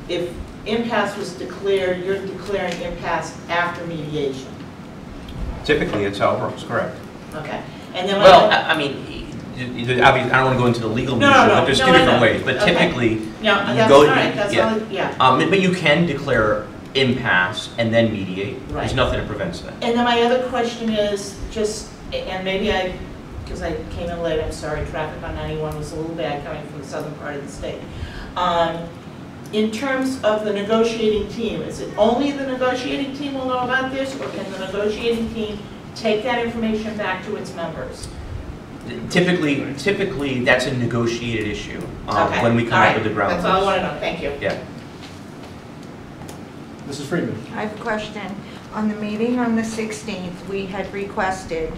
if impasse was declared, you're declaring impasse after mediation. Typically, it's how it works, correct? Okay. And then Well, I mean, obviously, I don't want to go into the legal No, issue, no, but there's no, two I different know. ways. But Okay. typically, Yeah, you that's go, all right. That's yeah. all, yeah. But you can declare impasse and then mediate. Right. There's nothing that prevents that. And then my other question is just, and maybe because I came in late, I'm sorry, traffic on 91 was a little bad coming from the southern part of the state. In terms of the negotiating team, is it only the negotiating team will know about this, or can the negotiating team take that information back to its members? Typically, that's a negotiated issue Okay. when we come All up right. with the ground That's all I rules. want to know. Thank you. Yeah. Mrs. Friedman. I have a question. On the meeting on the 16th, we had requested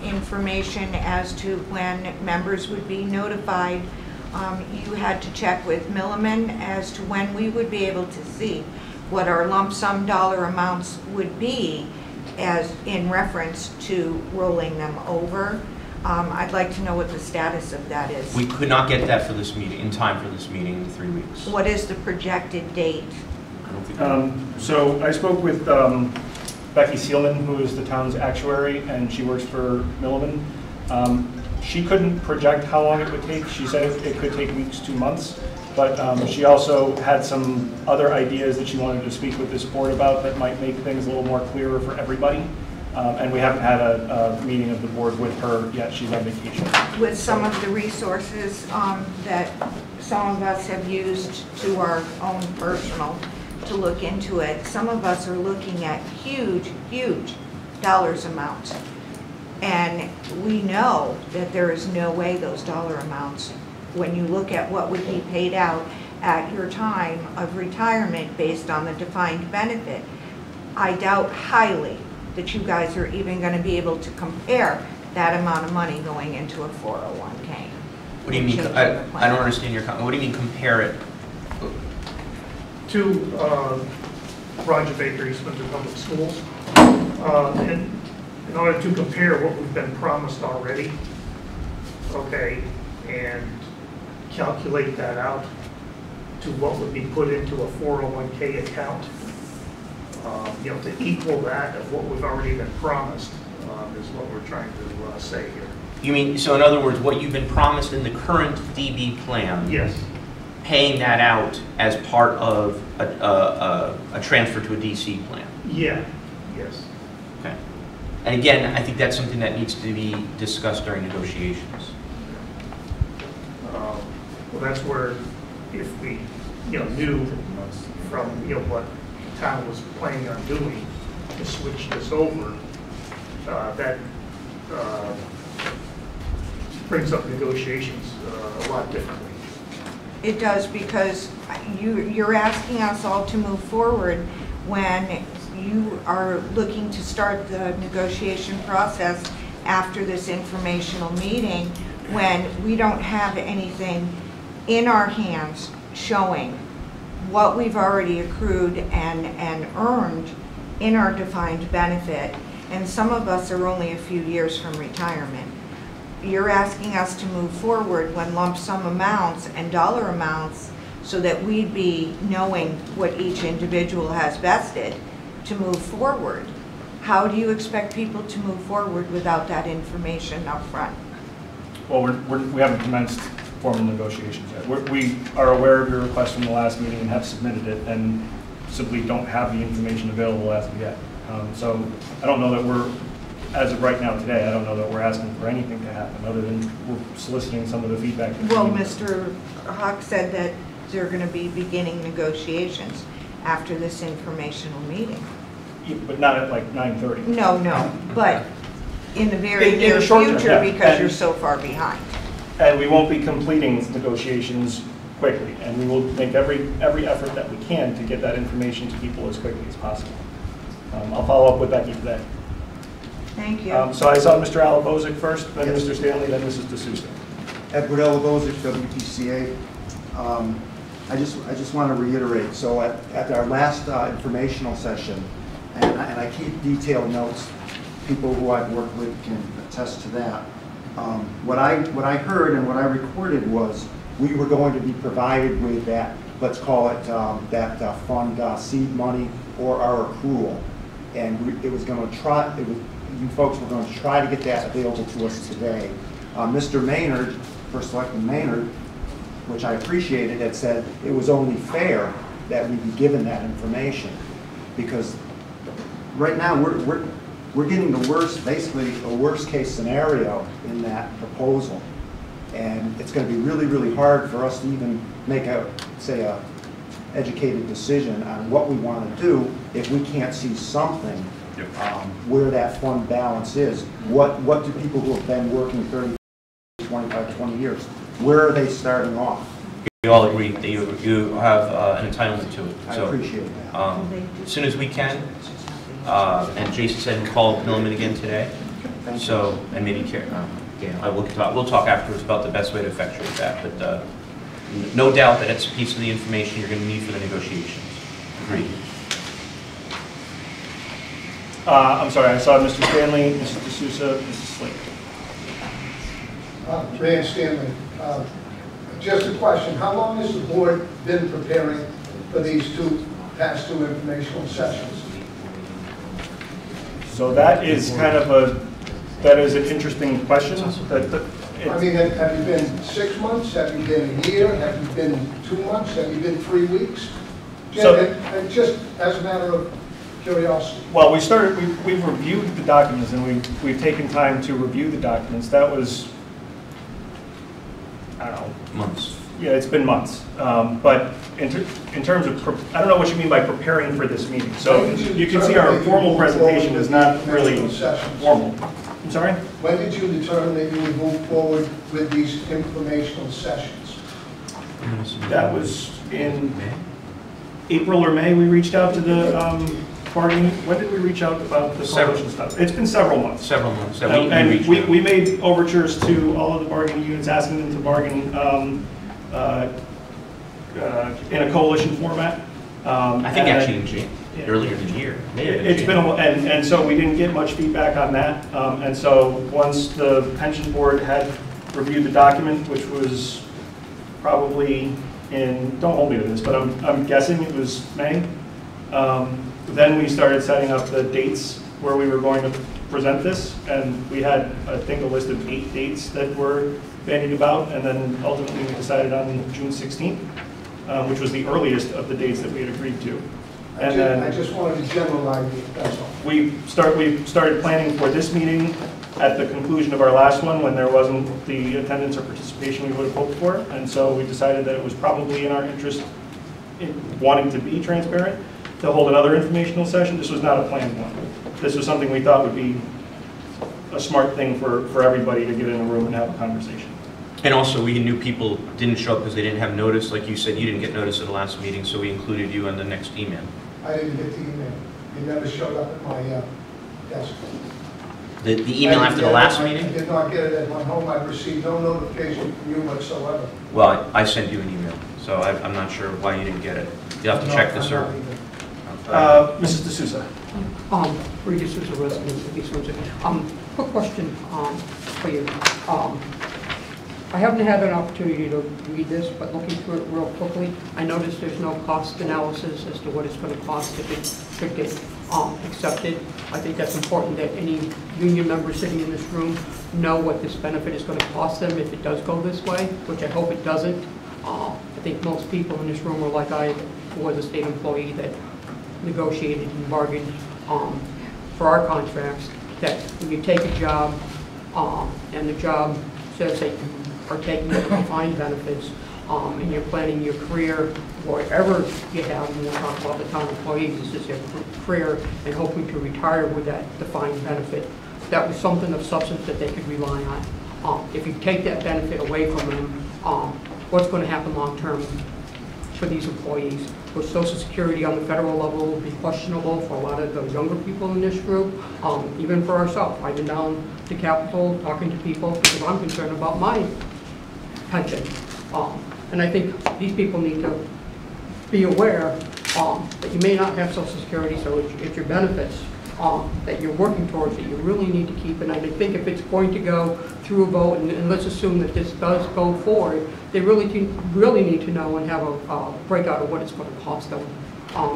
information as to when members would be notified. You had to check with Milliman as to when we would be able to see what our lump sum dollar amounts would be as in reference to rolling them over. I'd like to know what the status of that is. We could not get that for this meeting, in time for this meeting in 3 weeks. What is the projected date? I don't think. So I spoke with Becky Seelman, who is the town's actuary, and she works for Milliman. She couldn't project how long it would take. She said it could take weeks to months, but she also had some other ideas that she wanted to speak with this board about that might make things a little more clearer for everybody. And we haven't had a meeting of the board with her yet. She's on vacation. With some of the resources that some of us have used to our own personal to look into it, some of us are looking at huge, huge dollars amounts. And we know that there is no way those dollar amounts, when you look at what would be paid out at your time of retirement based on the defined benefit, I doubt highly that you guys are even going to be able to compare that amount of money going into a 401k. What do you mean? I don't understand your comment. What do you mean compare it? To Roger Baker, East Windsor Public Schools. And in order to compare what we've been promised already, okay, and calculate that out to what would be put into a 401k account, to equal that of what we've already been promised is what we're trying to say here. You mean, so in other words, what you've been promised in the current DB plan? Yes. Paying that out as part of a transfer to a DC plan? Yeah, yes. Okay. And again, I think that's something that needs to be discussed during negotiations. Well, that's where if we new from, what town was planning on doing to switch this over, that brings up negotiations a lot differently. It does, because you're asking us all to move forward when you are looking to start the negotiation process after this informational meeting, when we don't have anything in our hands showing what we've already accrued and earned in our defined benefit, and some of us are only a few years from retirement. You're asking us to move forward when lump sum amounts and dollar amounts, so that we'd be knowing what each individual has vested to move forward. How do you expect people to move forward without that information up front? Well, we haven't commenced formal negotiations yet. We are aware of your request from the last meeting and have submitted it, and simply don't have the information available as of yet. So I don't know that we're, as of right now today, I don't know that we're asking for anything to happen other than we're soliciting some of the feedback. Well, Mr. Hawk said that they're going to be beginning negotiations after this informational meeting. Yeah, but not at like 9:30. No, but in the very In near the short term, future, yeah. because you're so far behind. And we won't be completing negotiations quickly, and we will make every effort that we can to get that information to people as quickly as possible. I'll follow up with Becky today. Thank you. So I saw Mr. Alabozic first, then Mr. Stanley, then Mrs. D'Souza. Edward Alabozic, WTCA. I just want to reiterate, so at our last informational session, and I keep detailed notes, people who I've worked with can attest to that. What I heard and what I recorded was we were going to be provided with that, let's call it that fund seed money or our accrual, and it was going to try. You folks were going to try to get that available to us today. Mr. Maynard, First Selectman Maynard, which I appreciated, had said it was only fair that we be given that information, because right now we're getting the worst, basically a worst case scenario in that proposal, and it's going to be really, really hard for us to even make a educated decision on what we want to do if we can't see something where that fund balance is. What do people who have been working 30, 25, 20 years, where are they starting off? We all agree that you have an entitlement to it. I So, appreciate that. as soon as we can, and Jason said we'll call Milliman again today. So, and maybe we'll talk afterwards about the best way to effectuate that. But no doubt that it's a piece of the information you're going to need for the negotiations. Agreed. I'm sorry, I saw Mr. Stanley, Mrs. D'Souza, Mrs. Slate. Ray Stanley, just a question. How long has the board been preparing for these past two informational sessions? So that is kind of that is an interesting question. I mean, have you been 6 months? Have you been a year? Have you been 2 months? Have you been 3 weeks? And just as a matter of curiosity. Well, we've reviewed the documents, and we've taken time to review the documents. That was, I don't know. Months. Yeah, it's been months. But in terms of, I don't know what you mean by preparing for this meeting. So you can see our formal presentation is not really formal. I'm sorry? When did you determine that you would move forward with these informational sessions? That was in April or May. We reached out to the bargaining. When did we reach out about the coalition stuff? It's been several months. Several months. And we made overtures to all of the bargaining units, asking them to bargain in a coalition format. I think actually earlier in the year. It's been, and so we didn't get much feedback on that. And so once the pension board had reviewed the document, which was probably in, don't hold me to this, but I'm guessing it was May. Then we started setting up the dates where we were going to present this, and we had, I think, a list of 8 dates that were bandied about, and then ultimately we decided on June 16th, which was the earliest of the dates that we had agreed to. And I just wanted to generalize it, that's all. We started planning for this meeting at the conclusion of our last one, when there wasn't the attendance or participation we would have hoped for, and so we decided that it was probably in our interest wanting to be transparent, to hold another informational session. This was not a planned one. This was something we thought would be a smart thing for everybody to get in a room and have a conversation. And also, we knew people didn't show up because they didn't have notice. Like you said, you didn't get notice at the last meeting, so we included you in the next email. I didn't get the email. You never showed up at my desk. The email after the last I meeting? did not get it at my home. I received no notification from you whatsoever. Well, I sent you an email, so I'm not sure why you didn't get it. You have to No, check the I'm server. not either. Mrs. D'Souza. Rita Souza, resident of East Windsor. Quick question for you. I haven't had an opportunity to read this, but looking through it real quickly, I noticed there's no cost analysis as to what it's going to cost if it should get accepted. I think that's important that any union members sitting in this room know what this benefit is going to cost them if it does go this way, which I hope it doesn't. I think most people in this room are like I was a state employee that negotiated and bargained for our contracts, that when you take a job and the job says that you are taking defined benefits and you're planning your career wherever you have, and we'll talk about the town employees, this is your career, and hoping to retire with that defined benefit, that was something of substance that they could rely on. If you take that benefit away from them, what's going to happen long term for these employees? With Social Security on the federal level will be questionable for a lot of the younger people in this group, even for ourselves. I've been down to Capitol talking to people because I'm concerned about my pension. And I think these people need to be aware that you may not have Social Security, so it's your benefits that you're working towards that you really need to keep. And I think if it's going to go through a vote, and let's assume that this does go forward, they really need to know and have a breakout of what it's going to cost them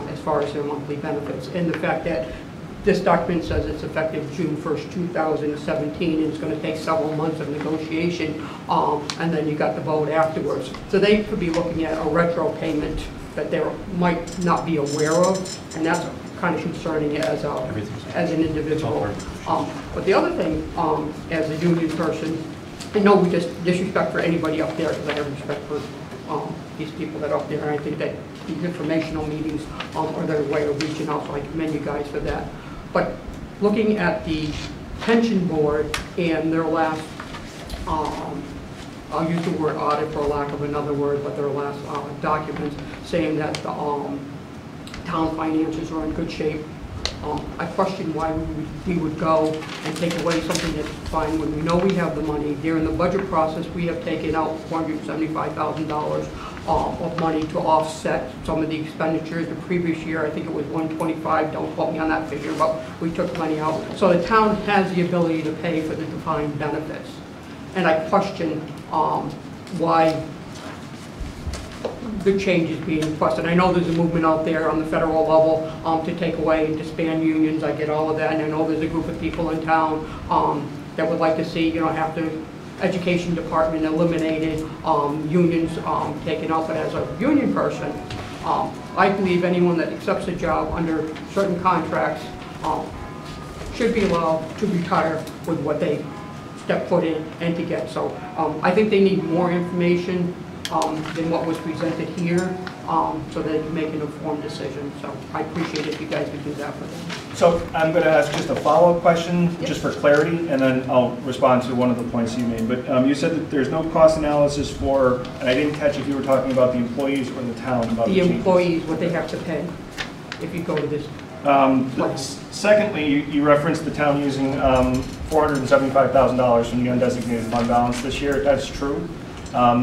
as far as their monthly benefits. And the fact that this document says it's effective June 1st, 2017, and it's going to take several months of negotiation, and then you got the vote afterwards. So they could be looking at a retro payment that they might not be aware of, and that's kind of concerning as an individual. But the other thing, as a union person, I know we just disrespect for anybody up there, because I have respect for these people that are up there, and I think that these informational meetings are their way of reaching out, so I commend you guys for that. But looking at the pension board and their last, I'll use the word audit for lack of another word, but their last document saying that the town finances are in good shape. I question why we would go and take away something that's fine when we know we have the money. During the budget process, we have taken out $475,000 of money to offset some of the expenditures. The previous year, I think it was $125, don't quote me on that figure, but we took money out. So the town has the ability to pay for the defined benefits. And I question why the change is being requested. I know there's a movement out there on the federal level to take away and disband unions. I get all of that, and I know there's a group of people in town that would like to see, have the education department eliminated, unions taken out. But as a union person, I believe anyone that accepts a job under certain contracts should be allowed to retire with what they step foot in and to get. So I think they need more information than what was presented here, so they can make an informed decision. So I appreciate it if you guys could do that for them. So I'm going to ask just a follow-up question, just for clarity, and then I'll respond to one of the points you made. But you said that there's no cost analysis for, and I didn't catch if you were talking about the employees or the town. About the employees, what they have to pay if you go to this place. Secondly, you referenced the town using $475,000 from the undesignated fund balance this year. That's true.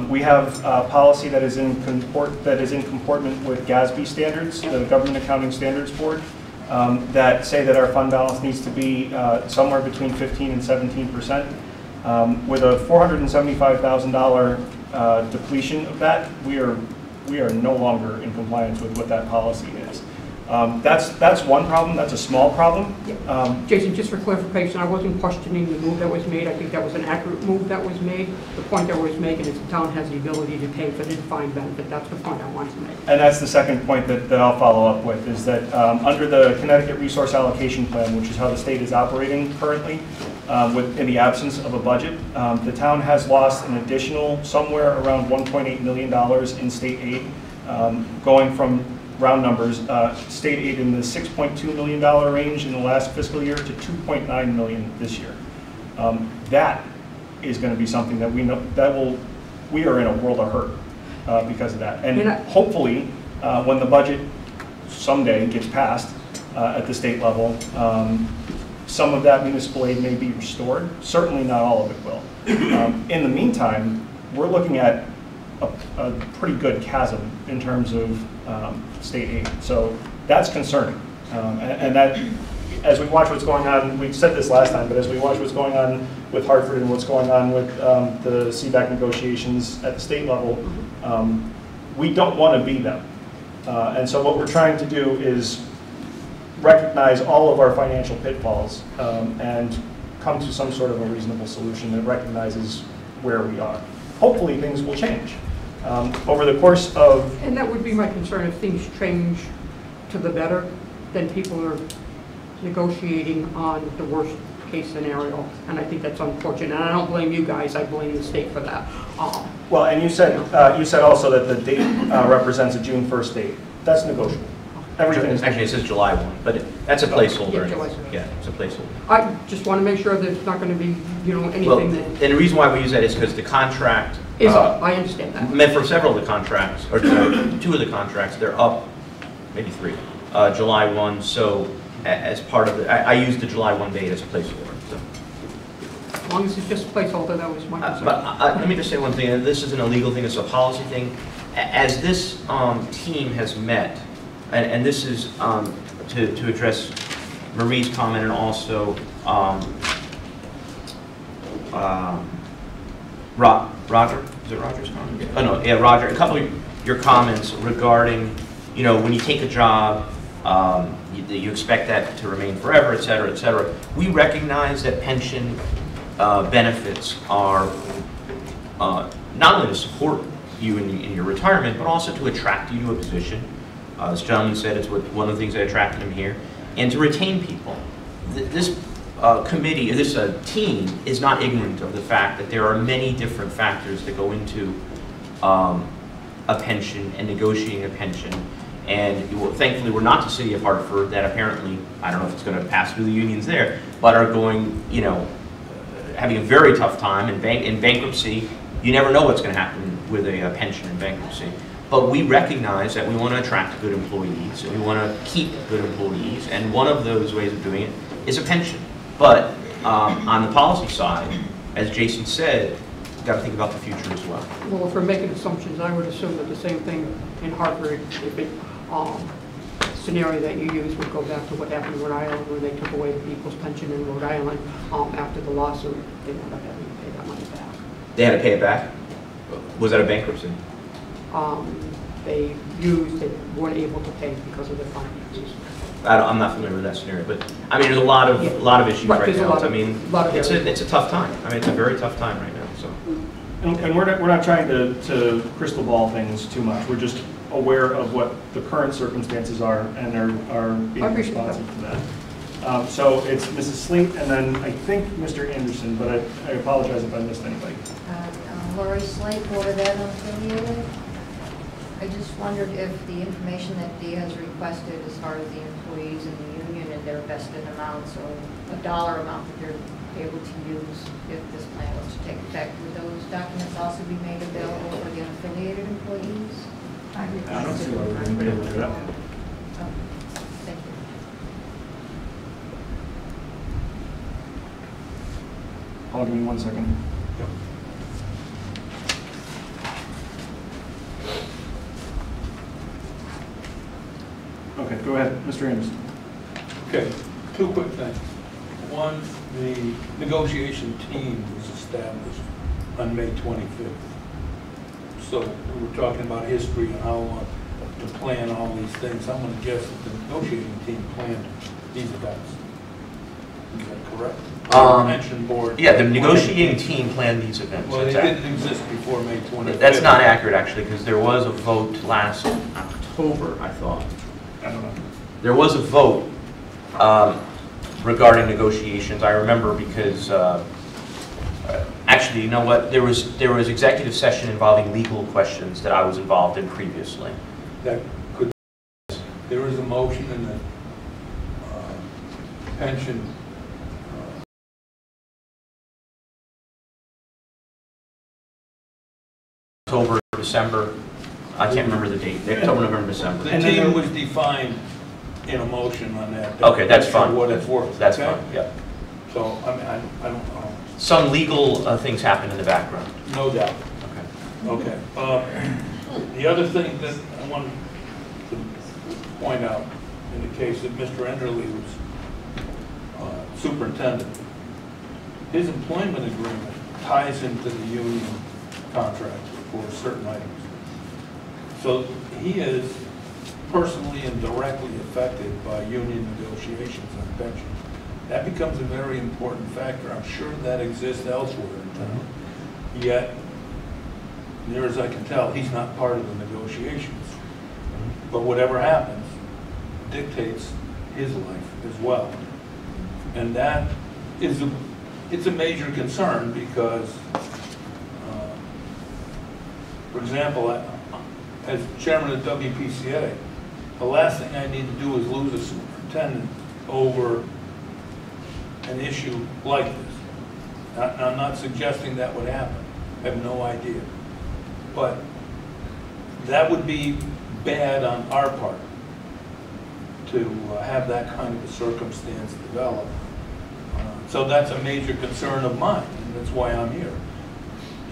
We have a policy that is in comportment with GASB standards, the Government Accounting Standards Board, that say that our fund balance needs to be somewhere between 15 and 17%. With a $475,000 depletion of that, we are no longer in compliance with what that policy is. That's one problem. That's a small problem. Jason, just for clarification, I wasn't questioning the move that was made. I think that was an accurate move that was made. The point that I was making is the town has the ability to pay for the defined benefit. That's the point I wanted to make. And that's the second point that I'll follow up with, is that under the Connecticut Resource Allocation Plan, which is how the state is operating currently, in the absence of a budget, the town has lost an additional somewhere around $1.8 million in state aid going from round numbers, state aid in the $6.2 million range in the last fiscal year to $2.9 million this year. That is going to be something that we are in a world of hurt because of that. And hopefully, when the budget someday gets passed at the state level, some of that municipal aid may be restored. Certainly not all of it will. In the meantime, we're looking at a pretty good chasm in terms of state aid. So that's concerning. And that, as we watch what's going on, we said this last time, but as we watch what's going on with Hartford and what's going on with the CBAC negotiations at the state level, we don't want to be them. And so what we're trying to do is recognize all of our financial pitfalls and come to some sort of a reasonable solution that recognizes where we are. Hopefully things will change. Over the course of... And that would be my concern, if things change to the better, then people are negotiating on the worst case scenario, and I think that's unfortunate. And I don't blame you guys, I blame the state for that. Well, and you said also that the date represents a June 1st date. That's negotiable. Everything is actually, it says July 1, but that's a placeholder. Yeah, July 1. Yeah, it's a placeholder. I just want to make sure there's not going to be, anything Well, that and the reason why we use that is because the contract is up. I understand that. Meant for several of the contracts, or two of the contracts, they're up, maybe three, July 1. So as part of I used the July 1 date as a placeholder. So. As long as it's just a placeholder, that was my concern. But let me just say one thing, and this isn't a legal thing, it's a policy thing. As this team has met, and this is to address Marie's comment and also Roger, is it Roger's comment? Oh no, yeah, Roger, a couple of your comments regarding, when you take a job, you expect that to remain forever, et cetera, et cetera. We recognize that pension benefits are not only to support you in your retirement, but also to attract you to a position. This gentleman said it's one of the things that attracted him here, and to retain people. This committee, this team, is not ignorant of the fact that there are many different factors that go into a pension and negotiating a pension. And thankfully, we're not the city of Hartford that apparently, I don't know if it's going to pass through the unions there, but are going, having a very tough time in bankruptcy. You never know what's going to happen with a pension in bankruptcy. But we recognize that we want to attract good employees, and we want to keep good employees, and one of those ways of doing it is a pension. But on the policy side, as Jason said, you've got to think about the future as well. Well, if we're making assumptions, I would assume that the same thing in Hartford, if it, scenario that you use would go back to what happened in Rhode Island, where they took away the people's pension in Rhode Island after the lawsuit. They ended up having to pay that money back. They had to pay it back? Was that a bankruptcy? They weren't able to pay because of their finances. I'm not familiar with that scenario, but I mean, there's a lot of issues right now. I mean, it's a tough time. I mean, it's a very tough time right now. So, and we're not trying to crystal ball things too much. We're just aware of what the current circumstances are and are being responsive to that. So it's Mrs. Sleet and then I think Mr. Anderson, but I apologize if I missed anybody. Lori Slate, Board of Ed unaffiliated. I just wondered if the information that Dee has requested as far as the employees in the union and their vested amounts or a dollar amount that they're able to use if this plan was to take effect, would those documents also be made available for the unaffiliated employees? I don't see why we wouldn't be able to do that. Oh, thank you. Hold on, give me 1 second. Okay, go ahead, Mr. Anderson. Okay, two quick things. One, the negotiation team was established on May 25th. So we were talking about history and how to plan all these things. I'm going to guess that the negotiating team planned these events. Is that correct? Pension board. Yeah, the negotiating team planned these events. Well, they didn't exist before May 25th. That's not accurate, actually, because there was a vote last October, I thought. I don't know. There was a vote regarding negotiations. I remember because actually, you know what? There was executive session involving legal questions that I was involved in previously. that could, there is a motion in the pension October, December, I can't remember the date, October, November, December. the team was defined in a motion on that. Okay, that's fine. For what it's worth. That's okay? fine, yeah. So, I mean, I don't know. Some legal things happen in the background. No doubt. Okay. Okay. The other thing that I wanted to point out, in the case that Mr. Enderle was superintendent, his employment agreement ties into the union contract for certain items. So he is personally and directly affected by union negotiations on pension. That becomes a very important factor. I'm sure that exists elsewhere in town. Yet, near as I can tell, he's not part of the negotiations. But whatever happens dictates his life as well. And that is it's a major concern because, for example, as chairman of WPCA, the last thing I need to do is lose a superintendent over an issue like this. I'm not suggesting that would happen. I have no idea. But that would be bad on our part to have that kind of a circumstance develop. So that's a major concern of mine, and that's why I'm here.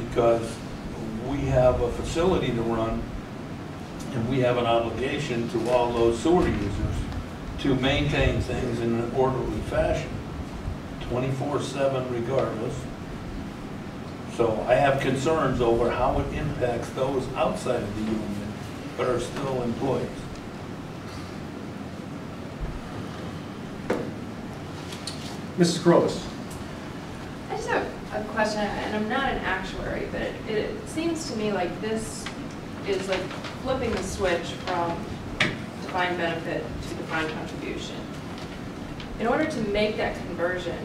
Because we have a facility to run, and we have an obligation to all those sewer users to maintain things in an orderly fashion, 24/7 regardless. So I have concerns over how it impacts those outside of the union but are still employees. Mrs. Corollas. I just have a question, and I'm not an actuary, but it seems to me like this is like flipping the switch from defined benefit to defined contribution. In order to make that conversion,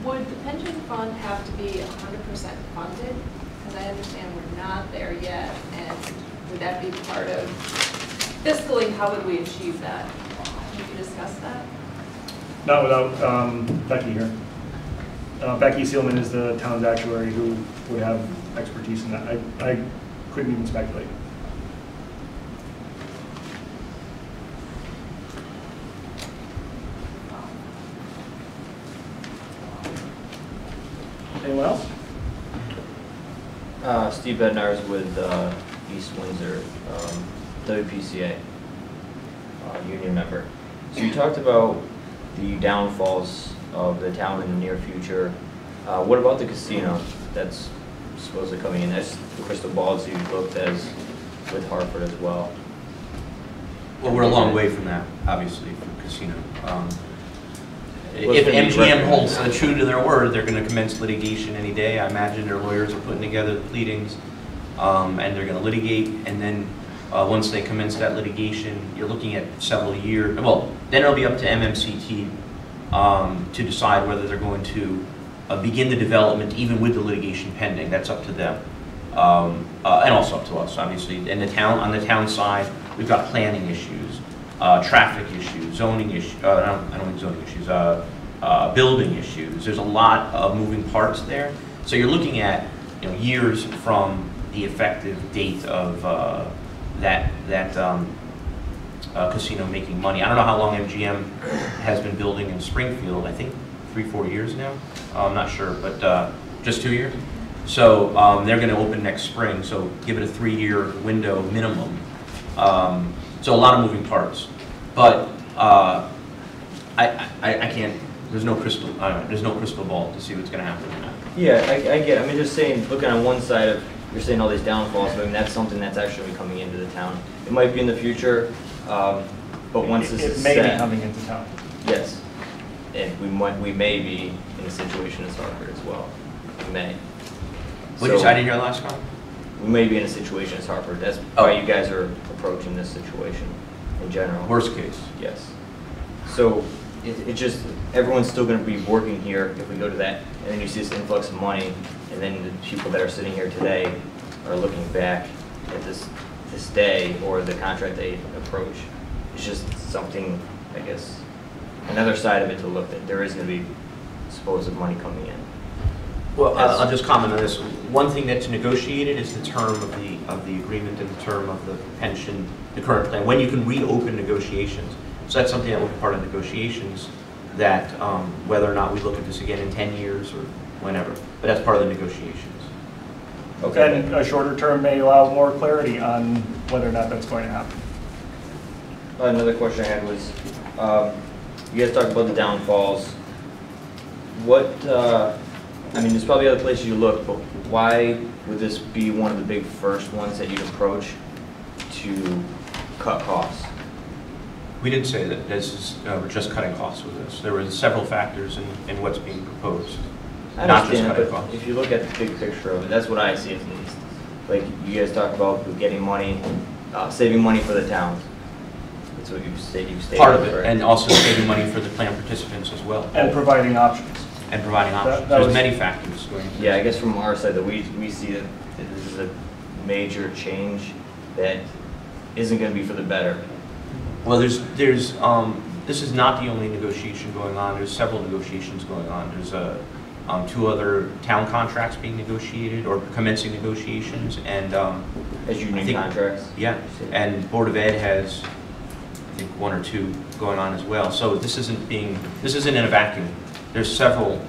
would the pension fund have to be 100% funded? Because I understand we're not there yet, and would that be part of fiscally, how would we achieve that? Can you discuss that? Not without Becky here. Becky Seelman is the town's actuary who would have expertise in that. I couldn't even speculate. Anyone else? Steve Bednar's with East Windsor, WPCA, union member. So you talked about the downfalls of the town in the near future. What about the casino that's supposedly coming in? That's the crystal balls you looked as with Hartford as well. Well, we're a long way from that, obviously, for casino. If MGM holds true to their word, they're going to commence litigation any day. I imagine their lawyers are putting together the pleadings, and they're going to litigate. And then once they commence that litigation, you're looking at several years. Well, then it'll be up to MMCT to decide whether they're going to begin the development, even with the litigation pending. That's up to them, and also up to us, obviously. And on the town side, we've got planning issues. Traffic issues, zoning issues, I don't mean zoning issues, building issues. There's a lot of moving parts there. So you're looking at years from the effective date of that casino making money. I don't know how long MGM has been building in Springfield. I think 3-4 years now. I'm not sure, but just 2 years. So they're going to open next spring. So give it a 3-year window minimum. So a lot of moving parts, but I can't. There's no crystal. There's no crystal ball to see what's going to happen. Yeah, I get it. I mean, just saying, looking on one side of, you're saying all these downfalls, but I mean, that's something that's actually coming into the town. It might be in the future, but once this is set. It may be coming into town. Yes, and we may be in a situation as Hartford as well. We may. What did you say? I didn't hear the last comment. We may be in a situation as Hartford. That's why you guys are approaching this situation in general. Worst case. Yes. So it just, everyone's still going to be working here if we go to that, and then you see this influx of money, and then the people that are sitting here today are looking back at this to stay or the contract they approach. It's just something, I guess, another side of it to look at. There is going to be supposed money coming in. Well, I'll just comment on this. One thing that's negotiated is the term of the agreement and the term of the pension, the current plan, when you can reopen negotiations. So that's something that will be part of negotiations, that whether or not we look at this again in 10 years or whenever. But that's part of the negotiations. Okay. And a shorter term may allow more clarity on whether or not that's going to happen. Another question I had was, you guys talked about the downfalls. What, I mean, there's probably other places you look, but why would this be one of the big first ones that you'd approach to cut costs? We didn't say that this is, we're just cutting costs with this. There were several factors in what's being proposed, not just cutting costs. If you look at the big picture of it, that's what I see at least. Like you guys talk about getting money, saving money for the towns. That's what you stated. Part of it, right? And also saving money for the plan participants as well. And providing options. And providing options. There's many factors going into Yeah, I guess from our side that we see that this is a major change that isn't going to be for the better. Well, this is not the only negotiation going on. There's several negotiations going on. There's 2 other town contracts being negotiated or commencing negotiations, and as union contracts. Yeah, and Board of Ed has, I think, 1 or 2 going on as well. So this isn't in a vacuum. There's several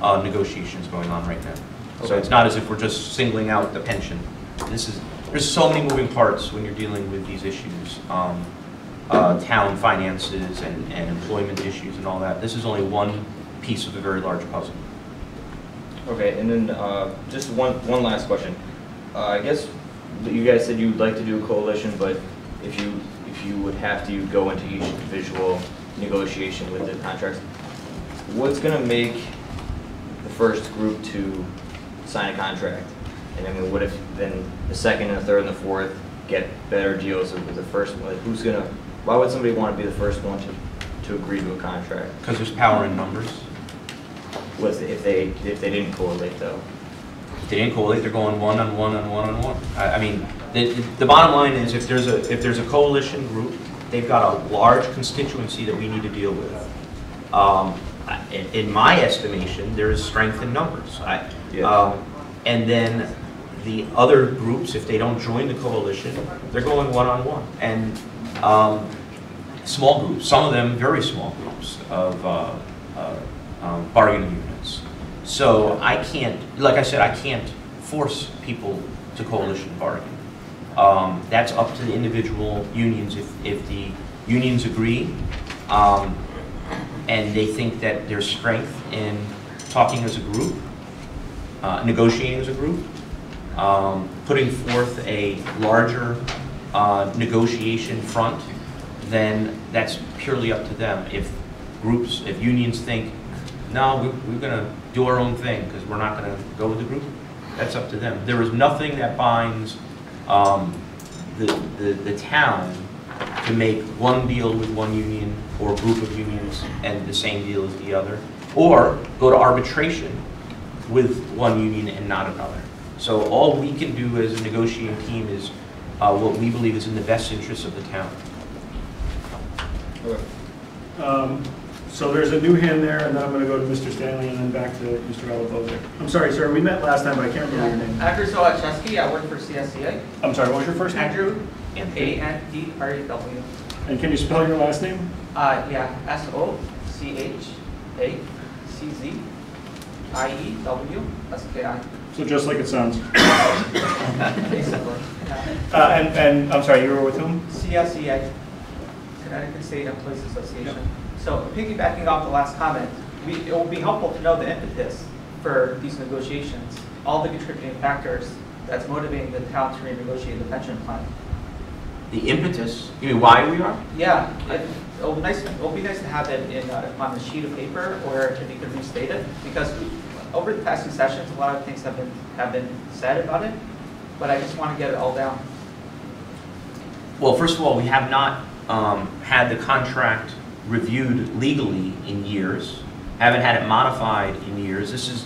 negotiations going on right now. Okay. So it's not as if we're just singling out the pension. There's so many moving parts when you're dealing with these issues. Town finances and employment issues and all that. This is only one piece of a very large puzzle. Okay, and then just one last question. I guess you guys said you'd like to do a coalition, but if you would have to go into each individual negotiation with the contracts, what's going to make the first group to sign a contract? And I mean, what if then the second and the third and the fourth get better deals with the first one? Like, who's going to? Why would somebody want to be the first one to agree to a contract? Because there's power in numbers. If they didn't correlate though? If they didn't correlate, they're going one on one on one on one. I mean, the bottom line is if there's a coalition group, they've got a large constituency that we need to deal with. In my estimation, there is strength in numbers. And then the other groups, if they don't join the coalition, they're going one-on-one. And small groups, some of them very small groups of bargaining units. So I can't, like I said, I can't force people to coalition bargain. That's up to the individual unions. If the unions agree, and they think that there's strength in talking as a group, negotiating as a group, putting forth a larger negotiation front, then that's purely up to them. If unions think, no, we're going to do our own thing because we're not going to go with the group, that's up to them. There is nothing that binds the town to make one deal with one union or group of unions and the same deal as the other, or go to arbitration with one union and not another. So all we can do as a negotiating team is what we believe is in the best interest of the town. So there's a new hand there, and then I'm going to go to Mr. Stanley and then back to Mr. Alabozer. I'm sorry, sir, we met last time, but I can't remember your name. Andrew Zolochevsky, I work for CSCA. I'm sorry, what was your first name? Andrew, A-N-D-R-A-W. And can you spell your last name? Yeah, S-O-C-H-A-C-Z-I-E-W-S-K-I. So just like it sounds. Basically, and I'm sorry, you were with whom? CSCA, Connecticut State Employees Association. Yep. So piggybacking off the last comment, it will be helpful to know the impetus for these negotiations, all the contributing factors that's motivating the town to renegotiate the pension plan. The impetus? You mean why we are? Yeah, it'll be nice to have it on a sheet of paper, or if you could restate it, because over the past 2 sessions, a lot of things have been said about it, but I just want to get it all down. Well, first of all, we have not had the contract reviewed legally in years, haven't had it modified in years. This is,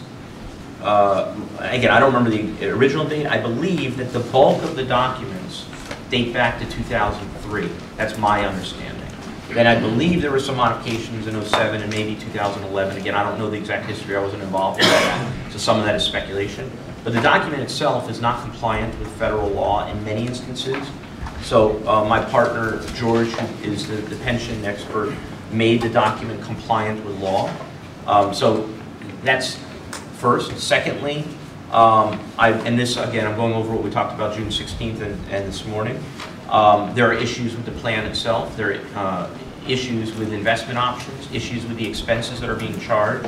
again, I don't remember the original date. I believe that the bulk of the documents date back to 2003. That's my understanding. Then I believe there were some modifications in 07 and maybe 2011. Again, I don't know the exact history. I wasn't involved in that, so some of that is speculation. But the document itself is not compliant with federal law in many instances. So my partner, George, who is the pension expert, made the document compliant with law. So that's first. Secondly, and this, again, I'm going over what we talked about June 16th and this morning. There are issues with the plan itself. There are issues with investment options, issues with the expenses that are being charged,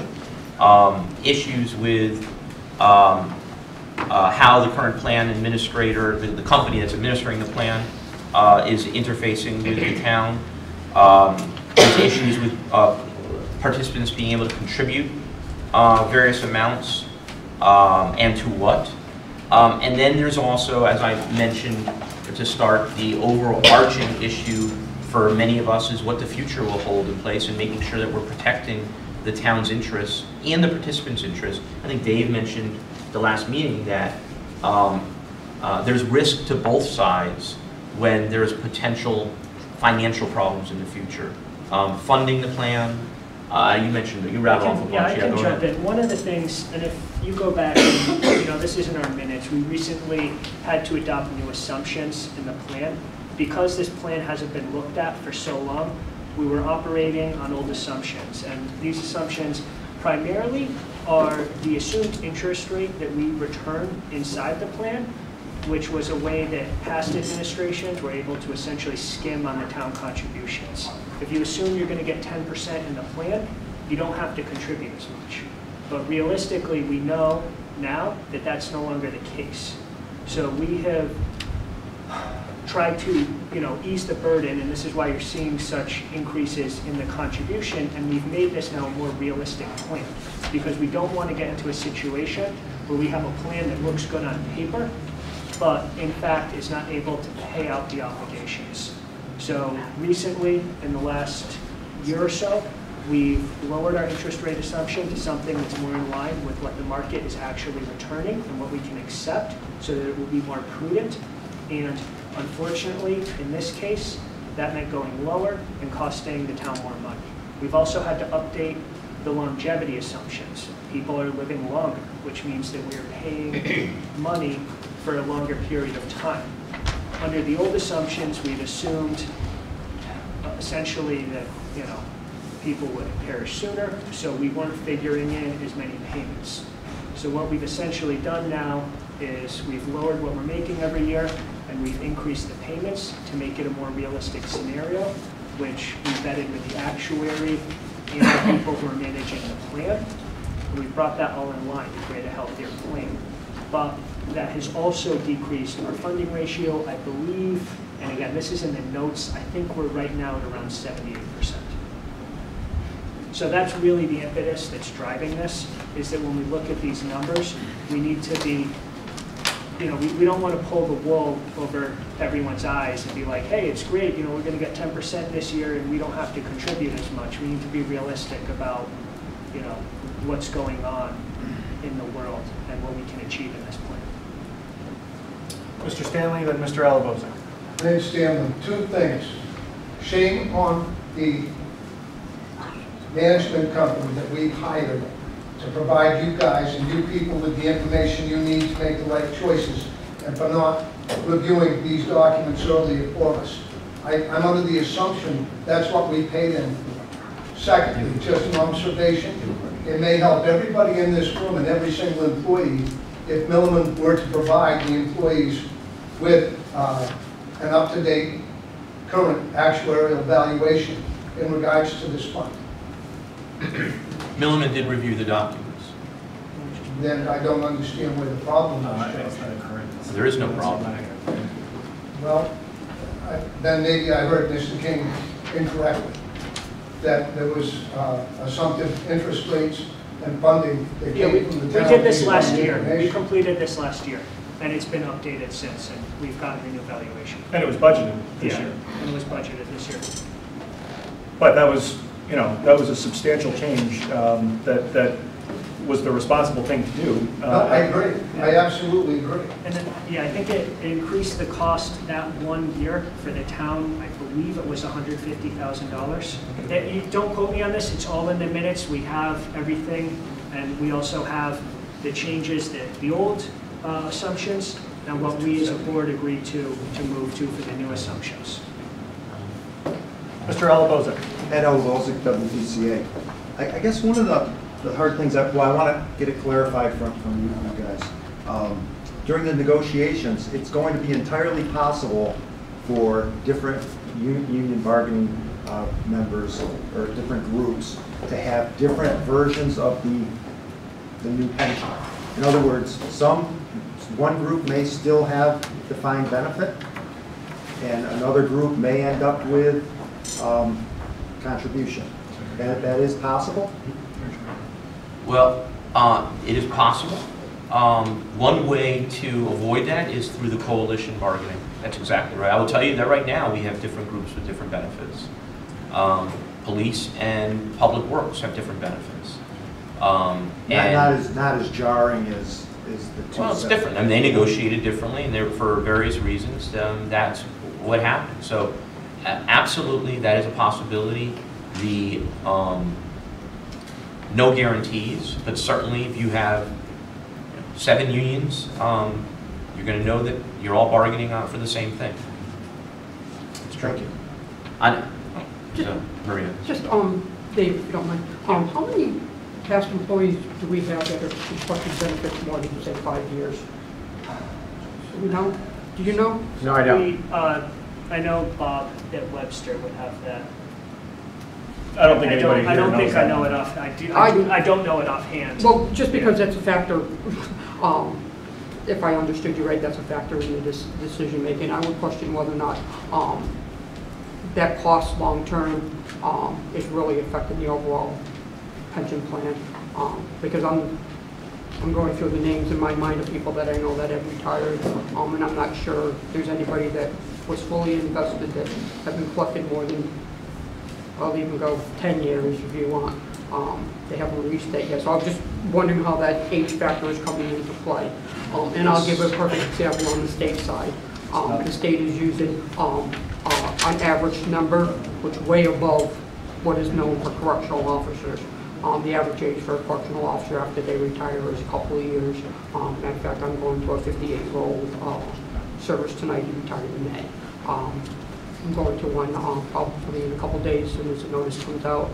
issues with how the current plan administrator, the company that's administering the plan, is interfacing with the town. There's issues with participants being able to contribute various amounts and to what. And then there's also, as I mentioned to start, the overarching issue for many of us is what the future will hold in place and making sure that we're protecting the town's interests and the participants' interests. I think Dave mentioned the last meeting that there's risk to both sides when there's potential financial problems in the future. Funding the plan, you mentioned, you rattled off a bunch. Yeah, I can jump in. One of the things, and if you go back, and, this isn't our minutes, we recently had to adopt new assumptions in the plan. Because this plan hasn't been looked at for so long, we were operating on old assumptions. And these assumptions primarily are the assumed interest rate that we return inside the plan, which was a way that past administrations were able to essentially skim on the town contributions. If you assume you're going to get 10% in the plan, you don't have to contribute as much. But realistically, we know now that that's no longer the case. So we have tried to, ease the burden, and this is why you're seeing such increases in the contribution, and we've made this now a more realistic plan, because we don't want to get into a situation where we have a plan that looks good on paper, but in fact is not able to pay out the obligations. So recently, in the last year or so, we've lowered our interest rate assumption to something that's more in line with what the market is actually returning and what we can accept, so that it will be more prudent. And unfortunately, in this case, that meant going lower and costing the town more money. We've also had to update the longevity assumptions. People are living longer, which means that we're paying money for a longer period of time. Under the old assumptions, we'd assumed essentially that people would perish sooner, so we weren't figuring in as many payments. So what we've essentially done now is we've lowered what we're making every year, and we've increased the payments to make it a more realistic scenario, which we vetted with the actuary and the people who are managing the plan. And we've brought that all in line to create a healthier plan. But that has also decreased our funding ratio, I believe, and again, this is in the notes, I think we're right now at around 78%. So that's really the impetus that's driving this, is that when we look at these numbers, we need to be, we don't want to pull the wool over everyone's eyes and be like, hey, it's great, we're going to get 10% this year and we don't have to contribute as much. We need to be realistic about, what's going on in the world and what we can achieve in this plan. Mr. Stanley, then Mr. Alaboza. Thanks, Stanley. Two things. Shame on the management company that we hired to provide you guys and you people with the information you need to make the right choices, and for not reviewing these documents earlier for us. I'm under the assumption that's what we paid in. Secondly, just an observation, it may help everybody in this room and every single employee if Milliman were to provide the employees with an up-to-date current actuarial valuation in regards to this fund. Milliman did review the documents. Then I don't understand where the problem is. There is no problem. Well, then maybe I heard Mr. King incorrectly, that there was assumptive interest rates and funding that came from the town. We did this last year. We completed this last year, and it's been updated since, and we've gotten a new valuation. And it was budgeted this year. And it was budgeted this year. But that was, that was a substantial change that was the responsible thing to do. No, I agree. I absolutely agree. And then, yeah, I think it increased the cost that 1 year for the town. I believe it was $150,000. You don't quote me on this, it's all in the minutes. We have everything, and we also have the changes, the old assumptions, and what we as a board agreed to move to for the new assumptions. Mr. Alaboza. Ed Alaboza, WPCA. I guess one of the hard things I want to get it clarified from you guys. During the negotiations, it's going to be entirely possible for different union bargaining members or different groups to have different versions of the new pension. In other words, one group may still have defined benefit, and another group may end up with contribution. That is possible? Well, it is possible. One way to avoid that is through the coalition bargaining. That's exactly right. I will tell you that right now we have different groups with different benefits. Police and public works have different benefits. Not as jarring as the two. Well, it's different. I mean, they negotiated differently, and for various reasons, that's what happened. So, absolutely, that is a possibility. The no guarantees, but certainly if you have 7 unions, you're going to know that you're all bargaining out for the same thing. It's tricky. Maria. Just, Dave, if you don't mind, how many past employees do we have that are requesting benefits more than, say, 5 years? Do we know? Do you know? No, I don't. I know Bob at Webster would have that. I don't think anybody here I don't knows think that. I know it off. I don't know it offhand. Well, just because that's a factor, if I understood you right, that's a factor in the decision making. I would question whether or not that cost long term is really affecting the overall pension plan. Because I'm going through the names in my mind of people that I know that have retired, and I'm not sure there's anybody that was fully invested that have been collecting more than, I'll even go 10 years if you want. They haven't reached that yet. So I'm just wondering how that age factor is coming into play. And I'll give a perfect example on the state side. The state is using an average number, which is way above what is known for correctional officers. The average age for a correctional officer after they retire is a couple of years. In fact, I'm going to a 58-year-old service tonight. He retired in May. I'm going to one probably in a couple of days as soon as the notice comes out.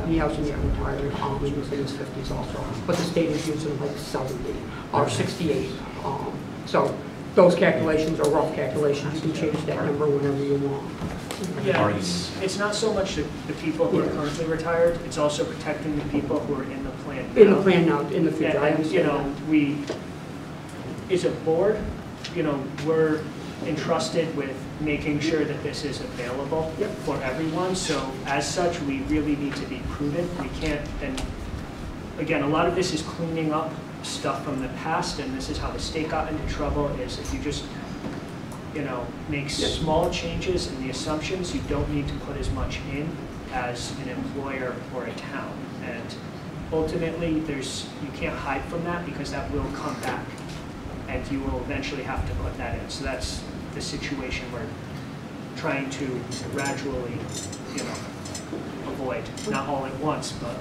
He hasn't yet retired. He was in his 50s also. But the state is using like 70 or 68. So those calculations are rough calculations. You can change that number whenever you want. Yeah, it's not so much the people who are currently retired, it's also protecting the people who are in the plan now. In the plan now, in the future. And, you know, we, as a board, you know, we're entrusted with making sure that this is available for everyone. So as such, we really need to be prudent. We can't, and again, a lot of this is cleaning up stuff from the past, and this is how the state got into trouble, is if you just, you know, make small changes in the assumptions, you don't need to put as much in as an employer or a town. And ultimately, you can't hide from that because that will come back, and you will eventually have to put that in. So that's the situation we're trying to gradually, you know, avoid. Not all at once, but.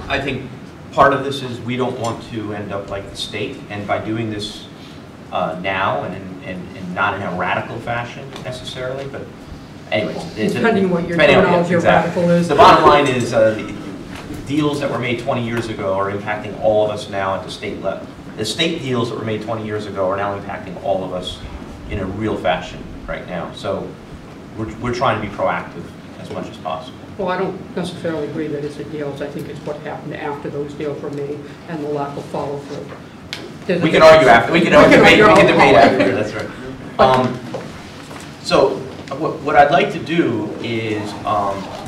I think part of this is we don't want to end up like the state, and by doing this now and not in a radical fashion necessarily, but anyways. Depending on what your terminology of radical is. The bottom line is deals that were made 20 years ago are impacting all of us now at the state level. The state deals that were made 20 years ago are now impacting all of us in a real fashion right now. So we're trying to be proactive as much as possible. Well, I don't necessarily agree that it's the deals. I think it's what happened after those deals were made and the lack of follow through. We can argue after. We can debate after. That's right. So what I'd like to do is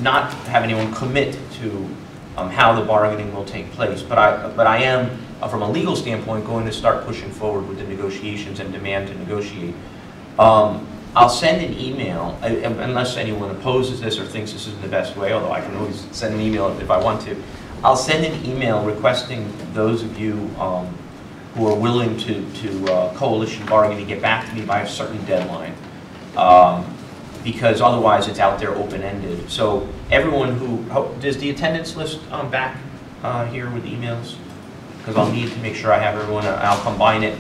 not have anyone commit to how the bargaining will take place, but I am, from a legal standpoint, going to start pushing forward with the negotiations and demand to negotiate. I'll send an email, unless anyone opposes this or thinks this isn't the best way, although I can always send an email if I want to. I'll send an email requesting those of you who are willing to coalition bargain to get back to me by a certain deadline. Because otherwise it's out there open-ended. So everyone who, does the attendance list back here with emails? Because I'll need to make sure I have everyone, I'll combine it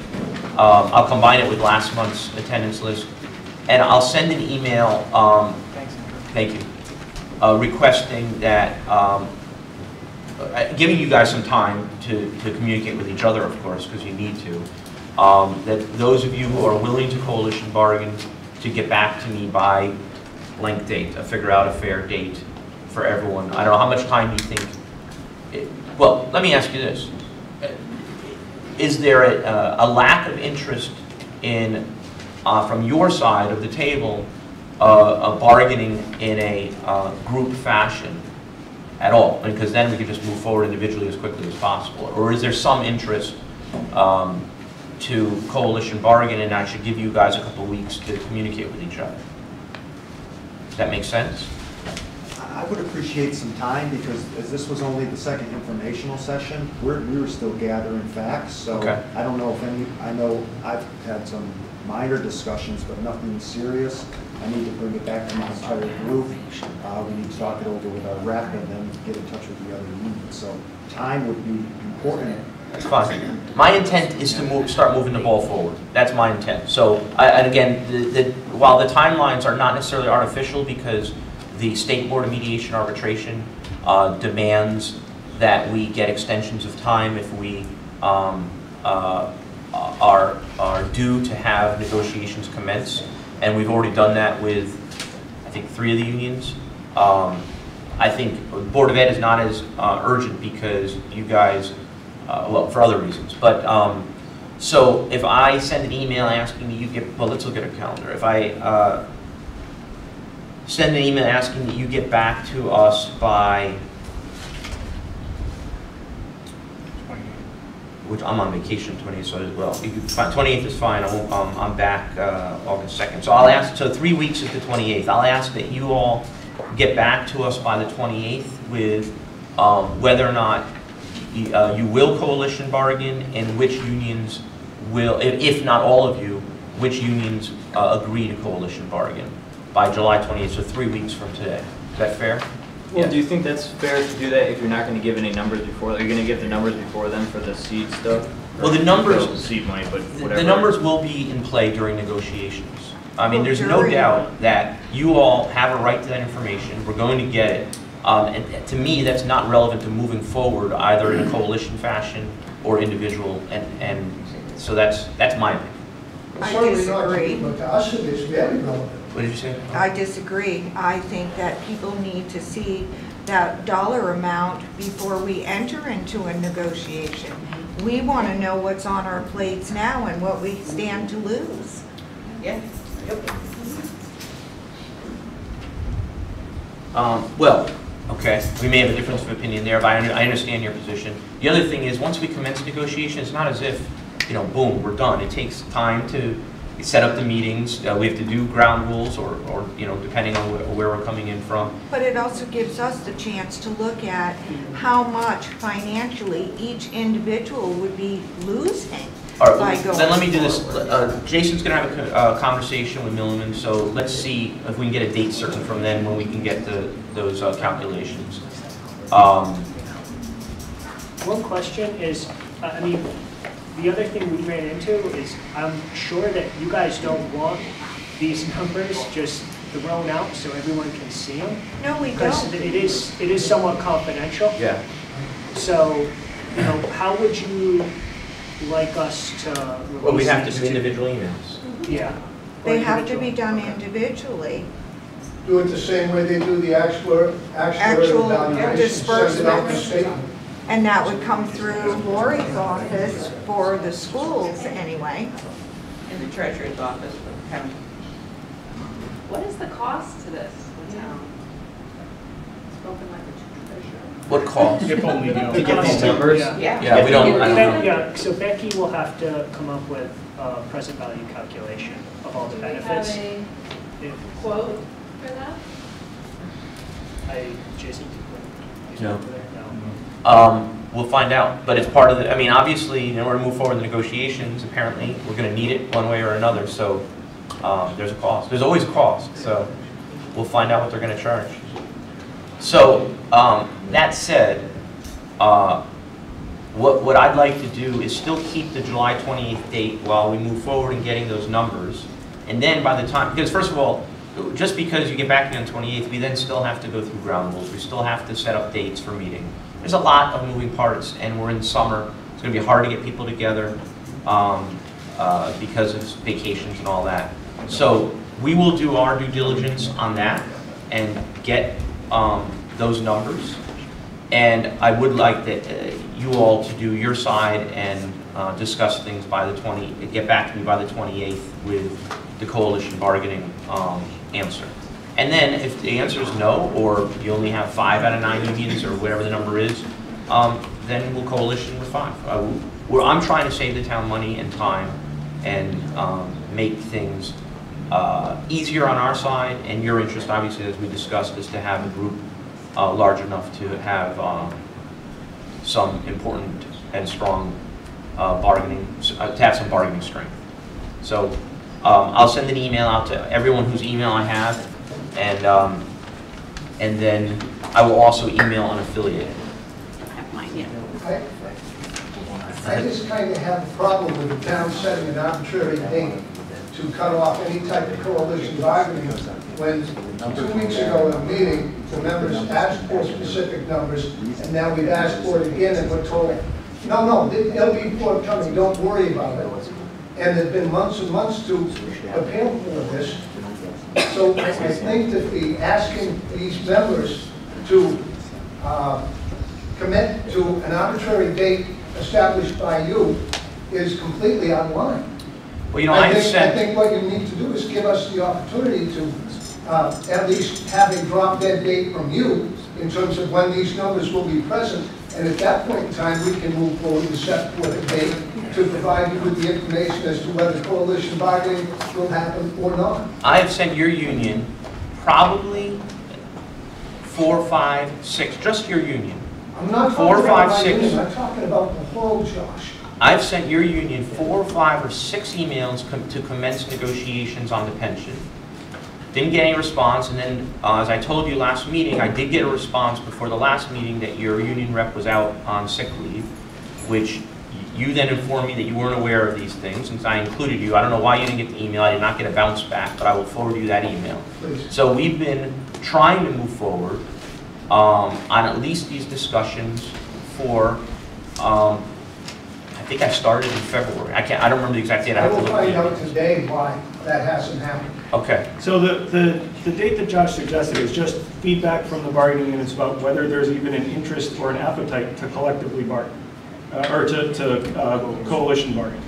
with last month's attendance list. And I'll send an email, thank you, requesting that, giving you guys some time to communicate with each other, of course, because you need to, that those of you who are willing to coalition bargain to get back to me by blank date, figure out a fair date for everyone. I don't know how much time you think, well, let me ask you this. Is there a lack of interest in, from your side of the table, of bargaining in a group fashion at all? Because then we can just move forward individually as quickly as possible. Or is there some interest to coalition bargain, and I should give you guys a couple of weeks to communicate with each other? Does that make sense? I would appreciate some time, because as this was only the second informational session, we were still gathering facts, so okay. I don't know if I know I've had some minor discussions, but nothing serious. I need to bring it back to my entire group. We need to talk it over with our rep and then get in touch with the other unions. So time would be important. That's fine. My intent is to start moving the ball forward. That's my intent. So, and again, while the timelines are not necessarily artificial, because the State Board of Mediation Arbitration demands that we get extensions of time if we are due to have negotiations commence. And we've already done that with, I think, 3 of the unions. I think the Board of Ed is not as urgent because you guys, well, for other reasons. But so if I send an email asking you get, well, let's look at a calendar. If I send an email asking that you get back to us by, which I'm on vacation 28th, so as well. 28th is fine. I'm back August 2nd. So I'll ask. So 3 weeks is the 28th. I'll ask that you all get back to us by the 28th with whether or not you will coalition bargain, and which unions will, if not all of you, which unions agree to coalition bargain by July 28th. So 3 weeks from today. Is that fair? Well, do you think that's fair to do that if you're not going to give any numbers before? Are you going to give the numbers before then for the seed stuff? Well, the numbers, seed money, but whatever. The numbers will be in play during negotiations. I mean, there's no doubt that you all have a right to that information. We're going to get it. And to me, that's not relevant to moving forward either in a coalition fashion or individual. And so that's my opinion. I disagree. But to us, it is very relevant. What did you say? I disagree. I think that people need to see that dollar amount before we enter into a negotiation. We want to know what's on our plates now and what we stand to lose. Yeah. Yep. Well, okay, we may have a difference of opinion there, but I understand your position. The other thing is, once we commence negotiation, it's not as if, you know, boom, we're done. It takes time to set up the meetings. We have to do ground rules, or you know, depending on where we're coming in from. But it also gives us the chance to look at how much financially each individual would be losing. All right, then let me do this. Jason's going to have a conversation with Milliman, so let's see if we can get a date certain from then when we can get those calculations. One question is, I mean, the other thing we ran into is I'm sure that you guys don't want these numbers just thrown out so everyone can see them. No, we because don't. It is somewhat confidential. Yeah. So, you know, how would you like us to release? Well, we have to do individual emails. Yeah. They have to be done individually. Do it the same way they do the actual evaluation, send it out in a statement. And that would come through Lori's office for the schools anyway. In the treasurer's office for the county. What is the cost to this, the town? Spoken like a treasurer. What cost? If only, you know. To get these numbers? Yeah. Yeah, we don't. I don't know. Yeah, so Becky will have to come up with a present value calculation of all the benefits. Do we have a quote for that? Jason, No. over there? No. We'll find out, but it's part of the, I mean, obviously, in order to move forward in the negotiations, apparently, we're gonna need it one way or another, so, there's a cost. There's always a cost, so we'll find out what they're gonna charge. So, that said, what I'd like to do is still keep the July 28th date while we move forward in getting those numbers. And then by the time, because first of all, just because you get back on the 28th, we then still have to go through ground rules. We still have to set up dates for meeting. There's a lot of moving parts, and we're in summer. It's going to be hard to get people together because of vacations and all that. So we will do our due diligence on that and get those numbers. And I would like that you all to do your side and discuss things by the get back to me by the 28th with the coalition bargaining answer. And then if the answer is no, or you only have 5 out of 9 unions, or whatever the number is, then we'll coalition with 5. I'm trying to save the town money and time and make things easier on our side, and your interest, obviously, as we discussed, is to have a group large enough to have some important and strong bargaining, to have some bargaining strength. So I'll send an email out to everyone whose email I have, and then I will also email unaffiliated. I just kind of have a problem with the town setting an arbitrary date to cut off any type of coalition bargaining when 2 weeks ago in a meeting, the members asked for specific numbers, and now we've asked for it again, and we're told, no, they'll be forthcoming, don't worry about it. And there's been months and months to prepare for this. So I think that the asking these members to commit to an arbitrary date established by you is completely out of line. Well, you know, I think what you need to do is give us the opportunity to at least have a drop dead date from you in terms of when these numbers will be present. And at that point in time, we can move forward and set forth a date to provide you with the information as to whether coalition bargaining will happen or not. I have sent your union probably 4, 5, 6, just your union. I'm not talking about my union, I'm talking about the whole, Josh. I've sent your union 4, 5, or 6 emails to commence negotiations on the pension. Didn't get any response, and then as I told you last meeting, I did get a response before the last meeting that your union rep was out on sick leave, which you then informed me that you weren't aware of these things, since I included you. I don't know why you didn't get the email. I did not get a bounce back, but I will forward you that email. Please. So we've been trying to move forward on at least these discussions for, I think I started in February. I don't remember the exact date. I will find out today why that hasn't happened. Okay. So the date that Josh suggested is just feedback from the bargaining units about whether there's even an interest or an appetite to collectively bargain, or to coalition bargain.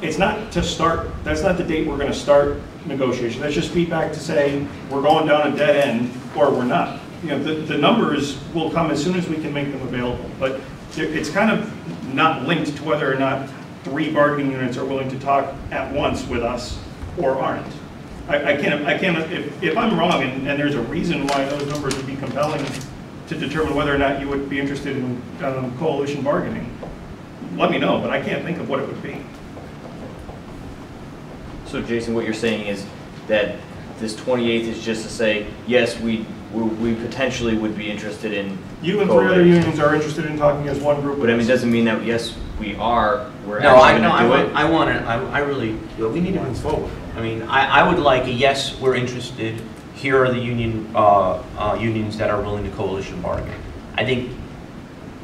It's not to start, that's not the date we're going to start negotiation. That's just feedback to say we're going down a dead end or we're not. You know, the numbers will come as soon as we can make them available, but it's kind of not linked to whether or not 3 bargaining units are willing to talk at once with us or aren't. I can't, if I'm wrong and there's a reason why those numbers would be compelling to determine whether or not you would be interested in coalition bargaining, let me know, but I can't think of what it would be. So Jason, what you're saying is that this 28th is just to say, yes, we potentially would be interested in. You and 3 other unions are interested in talking as one group. But I mean, doesn't mean that, yes, we are, we're No, actually going to do it. I really, we need to move forward. I mean, I would like a yes, we're interested. Here are the unions that are willing to coalition bargain. I think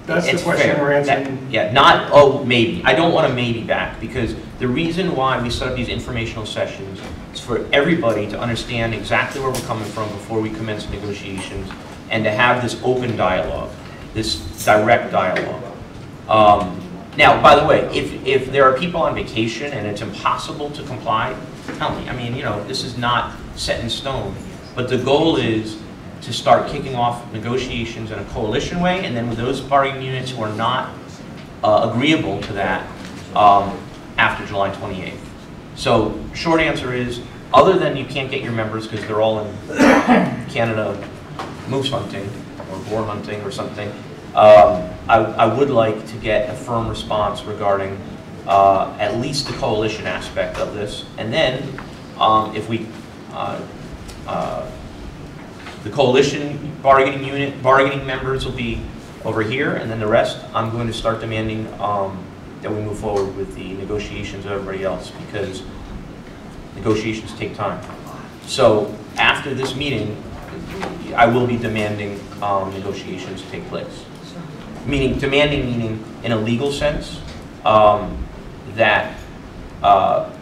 that's it's the question fair. we're answering. Yeah, not, oh, maybe. I don't want a maybe back, because the reason why we set up these informational sessions is for everybody to understand exactly where we're coming from before we commence negotiations, and to have this open dialogue, this direct dialogue. Now, by the way, if there are people on vacation and it's impossible to comply, tell me. I mean, you know, this is not set in stone. But the goal is to start kicking off negotiations in a coalition way, and then with those bargaining units who are not agreeable to that after July 28th. So, short answer is, other than you can't get your members because they're all in Canada moose hunting or boar hunting or something, I would like to get a firm response regarding at least the coalition aspect of this. And then if we, the coalition bargaining members will be over here, and then the rest, I'm going to start demanding that we move forward with the negotiations of everybody else, because negotiations take time. So after this meeting, I will be demanding negotiations take place. Meaning in a legal sense, that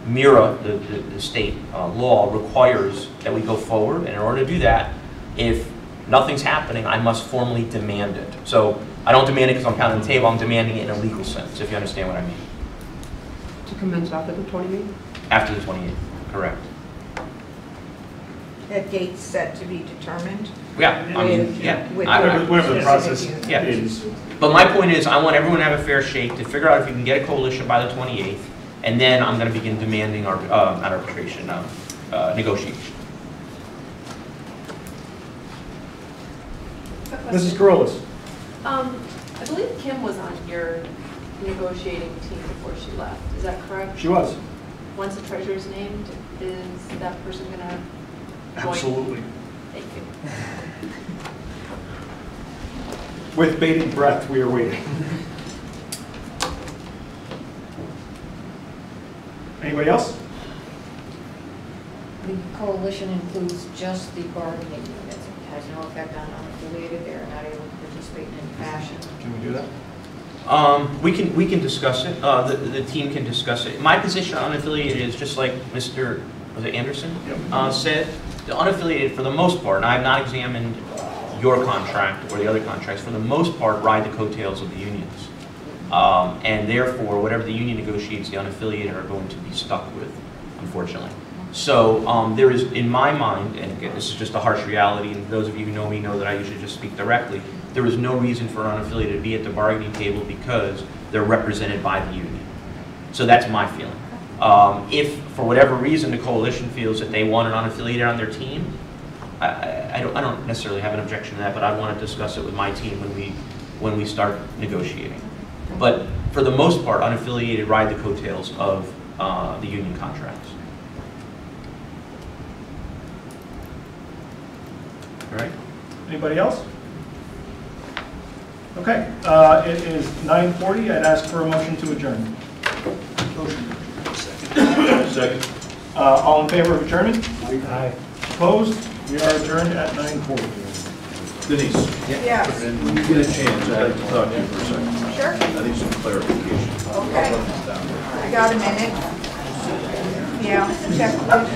MIRA, the state law, requires that we go forward, and in order to do that, if nothing's happening, I must formally demand it. So I don't demand it because I'm pounding the table, I'm demanding it in a legal sense, if you understand what I mean. To commence after the 28th? After the 28th, correct. That date's set to be determined? Yeah, I mean, yeah. Whatever the process Yeah. is. But my point is, I want everyone to have a fair shake to figure out if you can get a coalition by the 28th, and then I'm going to begin demanding our not arbitration, negotiation. Mrs. Corollas. I believe Kim was on your negotiating team before she left. Is that correct? She was. Once the treasurer's named, is that person going to join? Absolutely. Thank you. With bated breath, we are waiting. Anybody else? The coalition includes just the bargaining units. It has no effect on unaffiliated. They are not able to participate in any fashion. Can we do that? We can discuss it. The team can discuss it. My position on unaffiliated is just like Mr. Was it Anderson said. The unaffiliated, for the most part, and I have not examined your contract or the other contracts, for the most part, ride the coattails of the unions. And therefore, whatever the union negotiates, the unaffiliated are going to be stuck with, unfortunately. So there is, in my mind, and again, this is just a harsh reality, and those of you who know me know that I usually just speak directly, there is no reason for an unaffiliated to be at the bargaining table because they're represented by the union. So that's my feeling. If, for whatever reason, the coalition feels that they want an unaffiliated on their team, I don't necessarily have an objection to that, but I want to discuss it with my team when we start negotiating. But for the most part, unaffiliated ride the coattails of the union contracts. All right. Anybody else? Okay. It is 9:40. I'd ask for a motion to adjourn. Second. All in favor of adjournment? Aye. Opposed? We are adjourned at 9:40. Denise? Yes. When you get a chance, I'd like to talk to you for a second. Sure. I need some clarification. Okay. I got a minute. Yeah, check with,